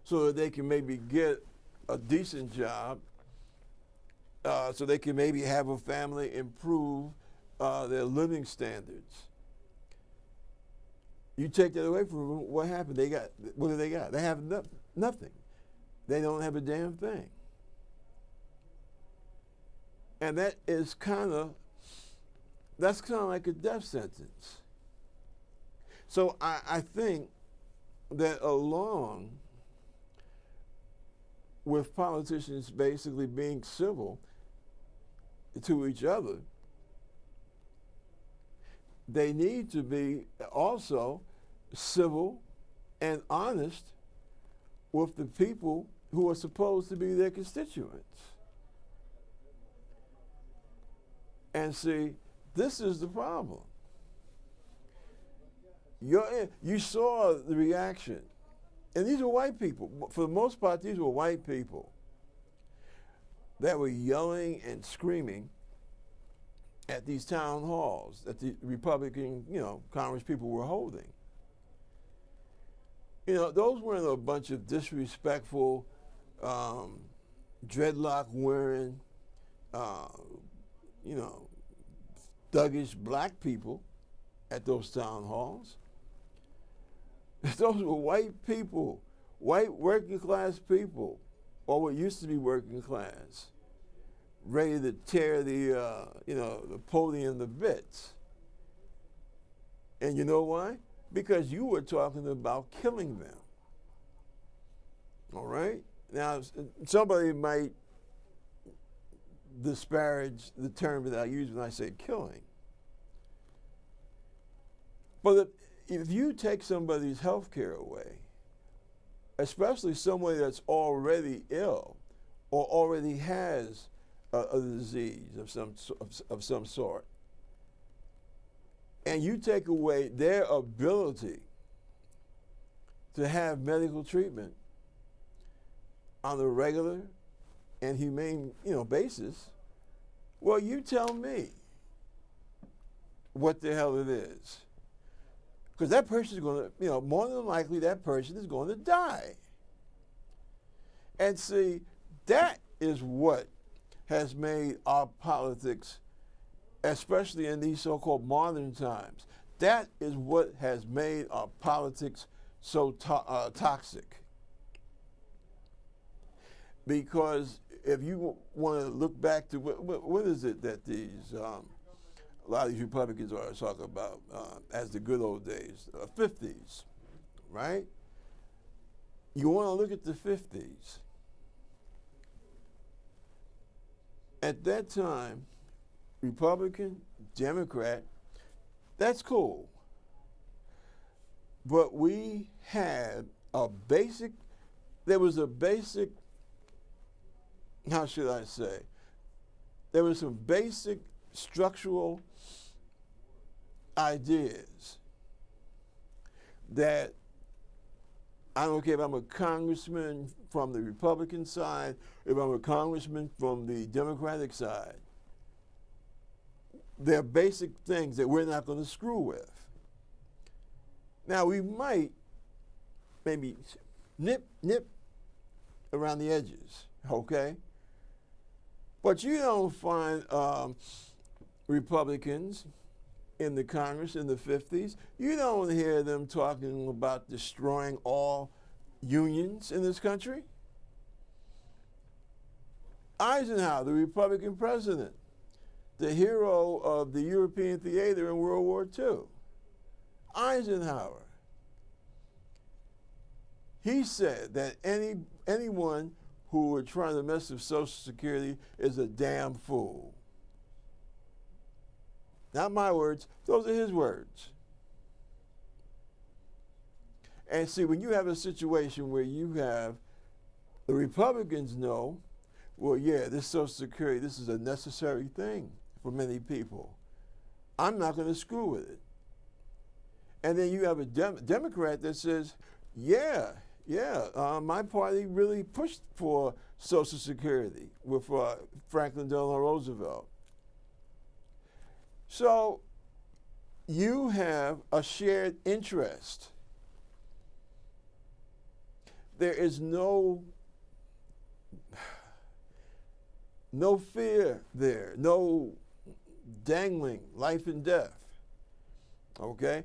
so that they can maybe get a decent job, so they can maybe have a family, improve their living standards? You take that away from them, what happened? What do they got? They have nothing. They don't have a damn thing. And that's kind of like a death sentence. So I think that along with politicians basically being civil to each other, they need to be also civil and honest with the people who are supposed to be their constituents. And see, this is the problem. You saw the reaction. And these were white people. For the most part, these were white people that were yelling and screaming at these town halls that the Republican, Congress people were holding. Those weren't a bunch of disrespectful, dreadlock wearing, thuggish black people at those town halls. Those were white people, white working class people, or what used to be working class, ready to tear the podium to bits. And you know why? Because you were talking about killing them. All right? Now, somebody might disparage the term that I use when I say killing. But if you take somebody's health care away, especially somebody that's already ill or already has a disease of some sort, and you take away their ability to have medical treatment on a regular and humane, basis, well, you tell me what the hell it is. Because that person is going to, more than likely that person is going to die. And see, that is what has made our politics, especially in these so-called modern times, that is what has made our politics so toxic. Because if you want to look back to what is it that these a lot of these Republicans are talking about as the good old days, 50s, right? You want to look at the 50s. At that time, Republican, Democrat, that's cool. But we had there was a basic, how should I say? There was some basic structural ideas that I don't care if I'm a congressman from the Republican side, if I'm a congressman from the Democratic side. There are basic things that we're not going to screw with. Now, we might maybe nip around the edges, okay? But you don't find Republicans in the Congress in the 50s. You don't hear them talking about destroying all unions in this country. Eisenhower, the Republican president, the hero of the European theater in World War II. Eisenhower. He said that anyone who would try to mess with Social Security is a damn fool. Not my words, those are his words. And see, when you have a situation where you have The Republicans know, well, yeah, this Social Security, this is a necessary thing for many people. I'm not going to screw with it. And then you have a Democrat that says, my party really pushed for Social Security with Franklin Delano Roosevelt. So you have a shared interest. There is no fear there, no dangling life and death. Okay?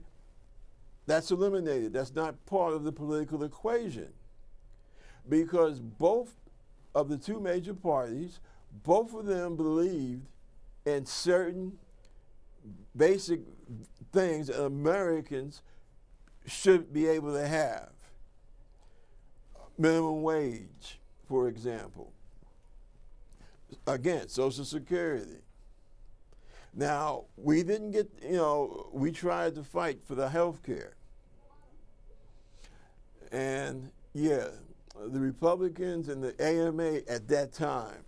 That's eliminated. That's not part of the political equation. Because both of the two major parties, both of them believed in certain basic things that Americans should be able to have. Minimum wage, for example. Again, Social Security. Now, we didn't get, we tried to fight for the health care. And, the Republicans and the AMA at that time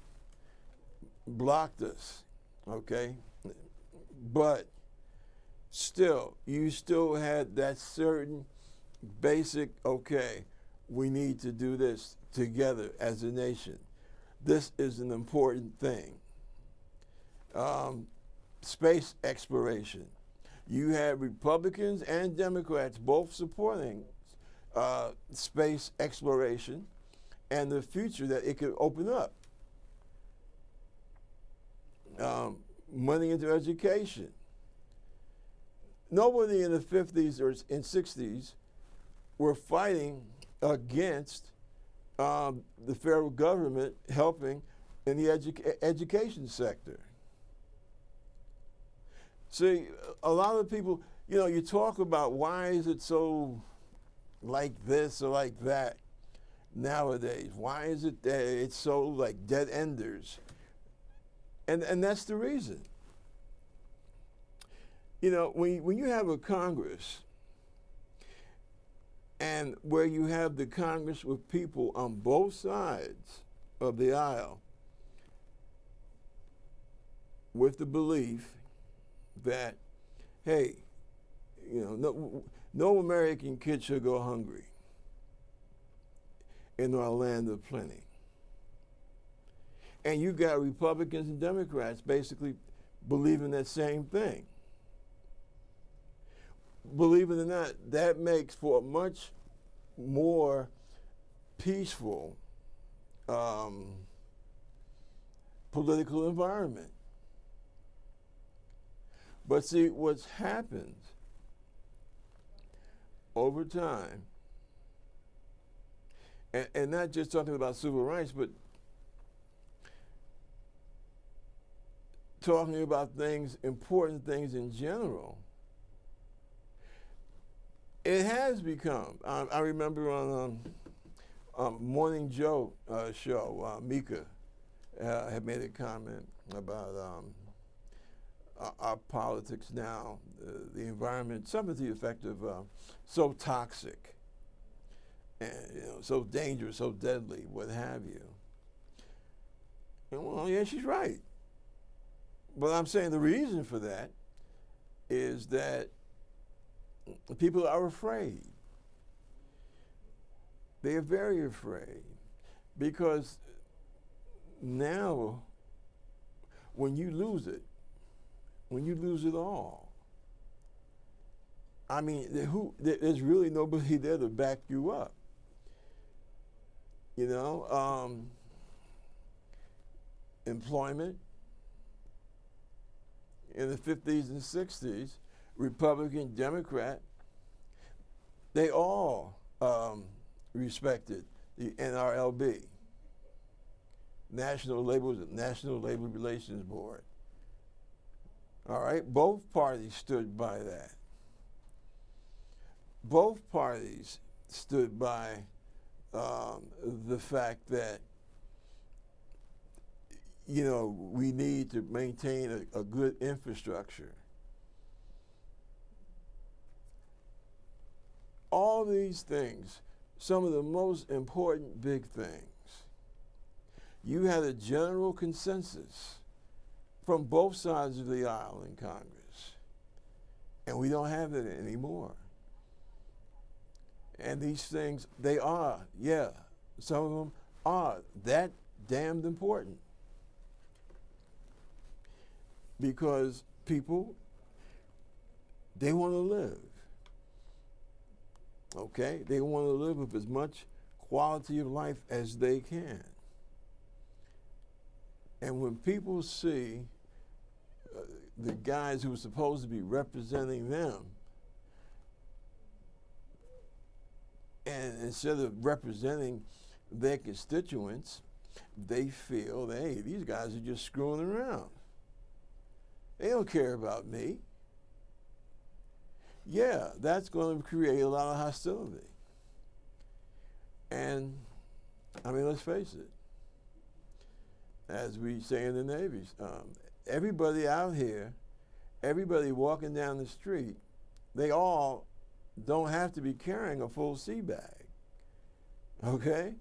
blocked us, okay? But still, you still had that certain basic, okay, we need to do this together as a nation. This is an important thing. Space exploration. You had Republicans and Democrats both supporting space exploration and the future that it could open up. Money into education. Nobody in the 50s or in 60s were fighting against the federal government helping in the education sector. See, a lot of people, you talk about why is it so like this or like that nowadays? Why is it that it's so like dead enders? And that's the reason. When you have a Congress and where you have the Congress with people on both sides of the aisle with the belief that, hey, no American kid should go hungry in our land of plenty. And you got Republicans and Democrats basically believing that same thing. Believe it or not, that makes for a much more peaceful political environment. But see, what's happened over time, and not just talking about civil rights, but talking about things, important things in general, it has become, I remember on Morning Joe show, Mika had made a comment about our politics now, the environment, something to the effect of so toxic, and so dangerous, so deadly, what have you. And well, yeah, she's right. But I'm saying the reason for that is that people are afraid. They are very afraid because now when you lose it all, I mean, there's really nobody there to back you up. Employment in the 50s and 60s, Republican, Democrat, they all respected the NRLB, National Labor Relations Board. All right, both parties stood by that. Both parties stood by the fact that, we need to maintain a good infrastructure. All these things, some of the most important big things, you had a general consensus from both sides of the aisle in Congress. And we don't have it anymore. And these things, they are, yeah, some of them are that damned important. Because people, they want to live. Okay? They want to live with as much quality of life as they can. And when people see the guys who are supposed to be representing them, and instead of representing their constituents, they feel that, hey, these guys are just screwing around. They don't care about me. Yeah, that's going to create a lot of hostility. And, I mean, let's face it. As we say in the Navy, everybody out here, everybody walking down the street, they all don't have to be carrying a full sea bag. Okay?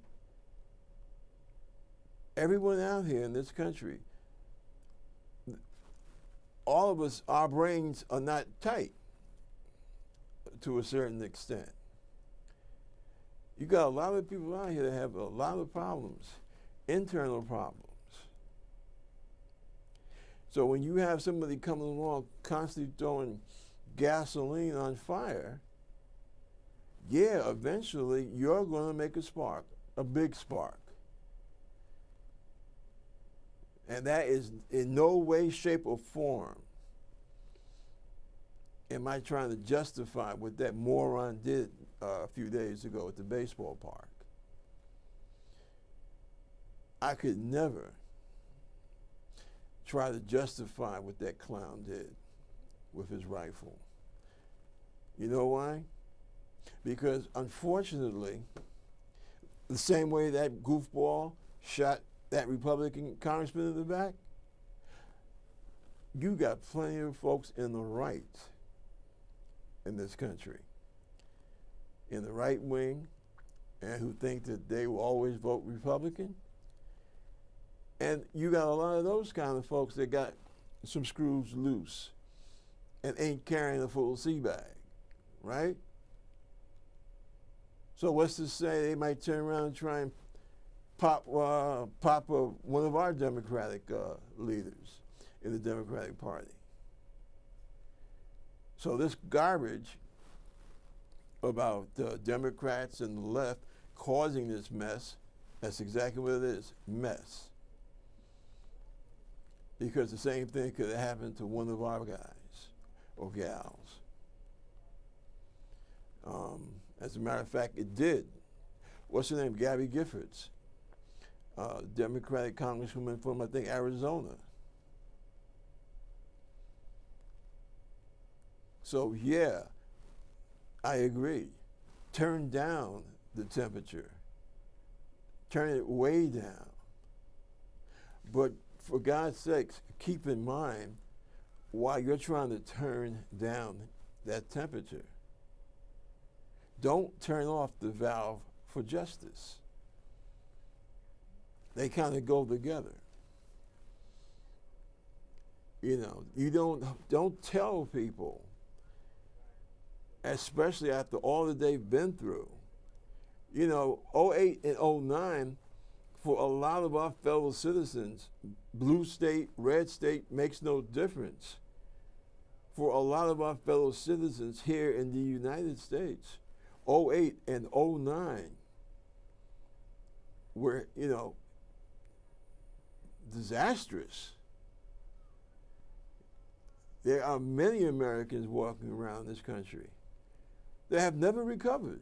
Everyone out here in this country, all of us, our brains are not tight to a certain extent. You got a lot of people out here that have a lot of problems, internal problems. So when you have somebody coming along constantly throwing gasoline on fire, yeah, eventually you're going to make a spark, a big spark. And that is in no way, shape, or form am I trying to justify what that moron did a few days ago at the baseball park. I could never try to justify what that clown did with his rifle. You know why? Because unfortunately, the same way that goofball shot that Republican congressman in the back, you got plenty of folks in the right in this country, in the right wing, and who think that they will always vote Republican. And you got a lot of those kind of folks that got some screws loose and ain't carrying a full sea bag, right? So what's to say they might turn around and try and pop one of our Democratic leaders in the Democratic Party. So this garbage about Democrats and the left causing this mess, that's exactly what it is, mess. Because the same thing could have happened to one of our guys or gals. As a matter of fact, it did. What's her name? Gabby Giffords, Democratic Congresswoman from, I think, Arizona. So, yeah, I agree. Turn down the temperature. Turn it way down. But for God's sakes, keep in mind while you're trying to turn down that temperature, don't turn off the valve for justice. They kind of go together. You know, you don't tell people, especially after all that they've been through. You know, 08 and 09, for a lot of our fellow citizens, blue state, red state makes no difference. For a lot of our fellow citizens here in the United States, 08 and 09 were, you know, disastrous. There are many Americans walking around this country that have never recovered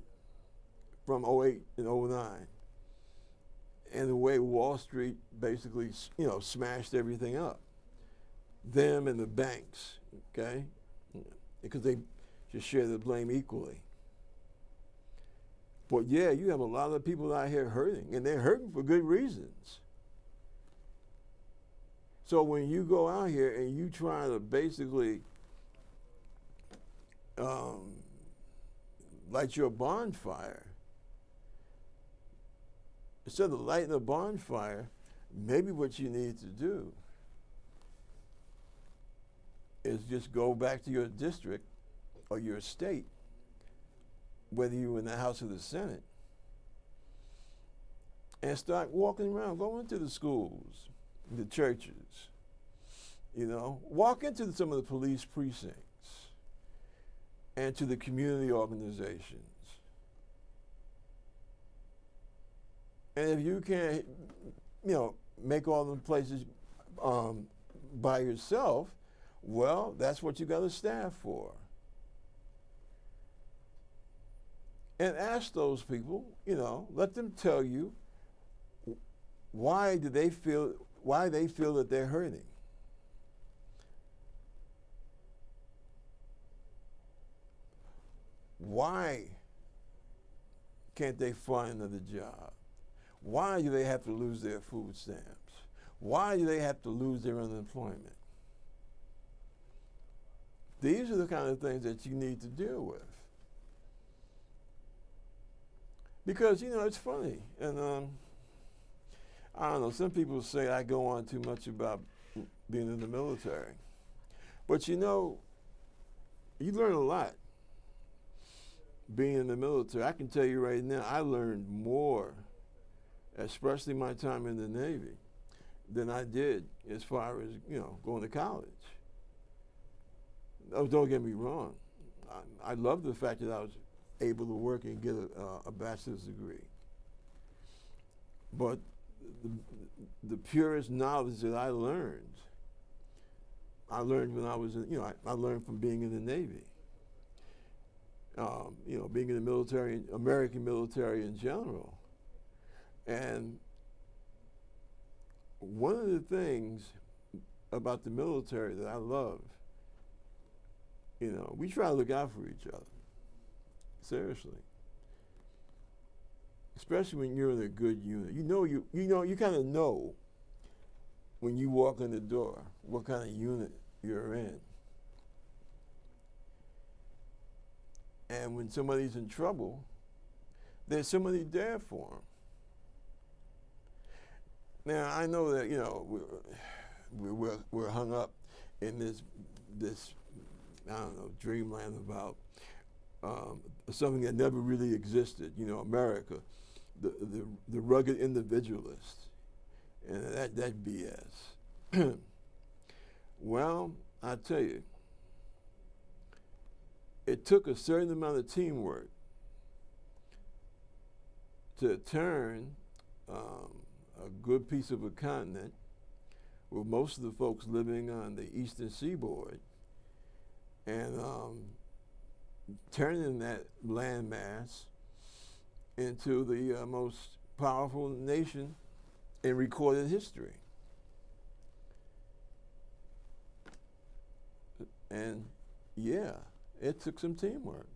from 08 and 09 and the way Wall Street basically, you know, smashed everything up. Them and the banks, okay? Because they just share the blame equally. But yeah, you have a lot of people out here hurting, and they're hurting for good reasons. So when you go out here and you try to basically light your bonfire, instead of lighting a bonfire, maybe what you need to do is just go back to your district or your state, whether you're in the House or the Senate, and start walking around, go into the schools, the churches, walk into some of the police precincts and to the community organizations. And if you can't, make all the places by yourself, well, that's what you got a staff for. And ask those people, let them tell you why they feel that they're hurting. Why can't they find another job? Why do they have to lose their food stamps? Why do they have to lose their unemployment? These are the kind of things that you need to deal with. Because, it's funny. And I don't know, some people say I go on too much about being in the military. But you learn a lot being in the military. I can tell you right now, I learned more, especially my time in the Navy, than I did as far as, going to college. Oh, don't get me wrong. I love the fact that I was able to work and get a bachelor's degree. But the purest knowledge that I learned when I was I learned from being in the Navy. Being in the military, American military in general. And one of the things about the military that I love, we try to look out for each other. Seriously. Especially when you're in a good unit. You kind of know when you walk in the door what kind of unit you're in. And when somebody's in trouble, there's somebody there for them. Now, I know that, we're hung up in this I don't know, dreamland about something that never really existed, America, the rugged individualist, and that BS. Well, I tell you, it took a certain amount of teamwork to turn a good piece of a continent, with most of the folks living on the eastern seaboard, and turning that landmass into the most powerful nation in recorded history. And yeah, it took some teamwork.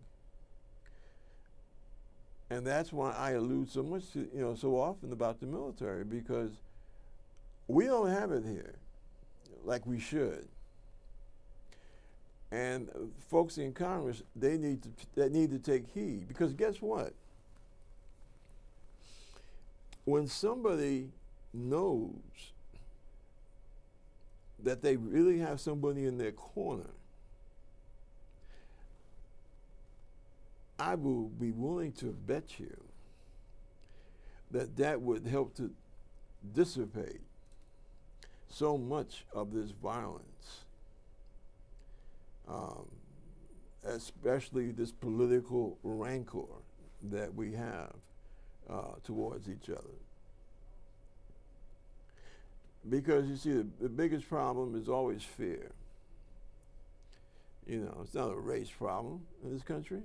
And that's why I allude so much to, so often about the military, because we don't have it here like we should. And folks in Congress, they need to take heed, because guess what? When somebody knows that they really have somebody in their corner, I will be willing to bet you that would help to dissipate so much of this violence, especially this political rancor that we have towards each other. Because you see, the biggest problem is always fear. It's not a race problem in this country.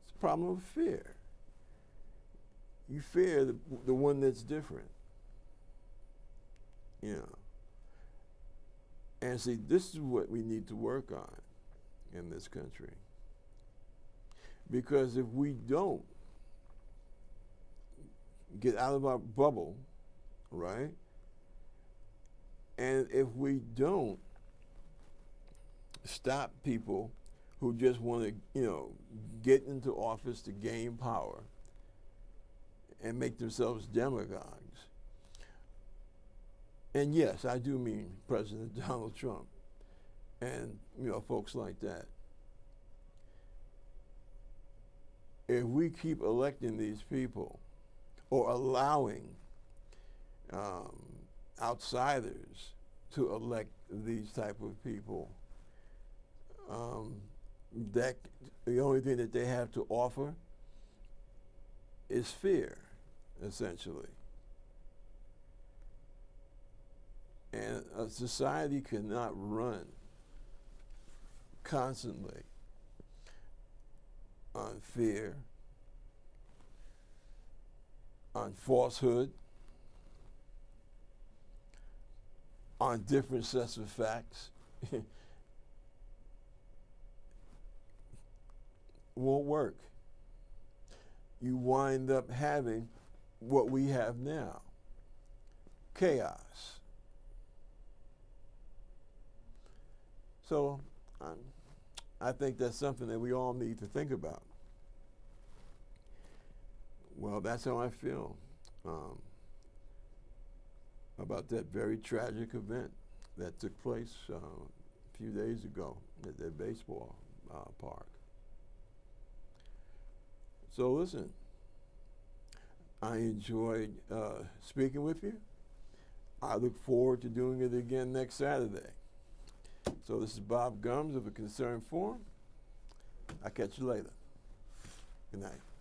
It's a problem of fear. You fear the one that's different. And see, this is what we need to work on in this country. Because if we don't get out of our bubble, right? And if we don't stop people who just want to, get into office to gain power and make themselves demagogues, And yes, I do mean President Donald Trump and folks like that. If we keep electing these people or allowing outsiders to elect these type of people, that the only thing that they have to offer is fear, essentially. And a society cannot run constantly on fear, on falsehood, on different sets of facts. Won't work. You wind up having what we have now, chaos. So I think that's something that we all need to think about. Well, that's how I feel about that very tragic event that took place a few days ago at that baseball park. So listen, I enjoyed speaking with you. I look forward to doing it again next Saturday. So this is Bob Gumbs of the Concerned Forum. I'll catch you later. Good night.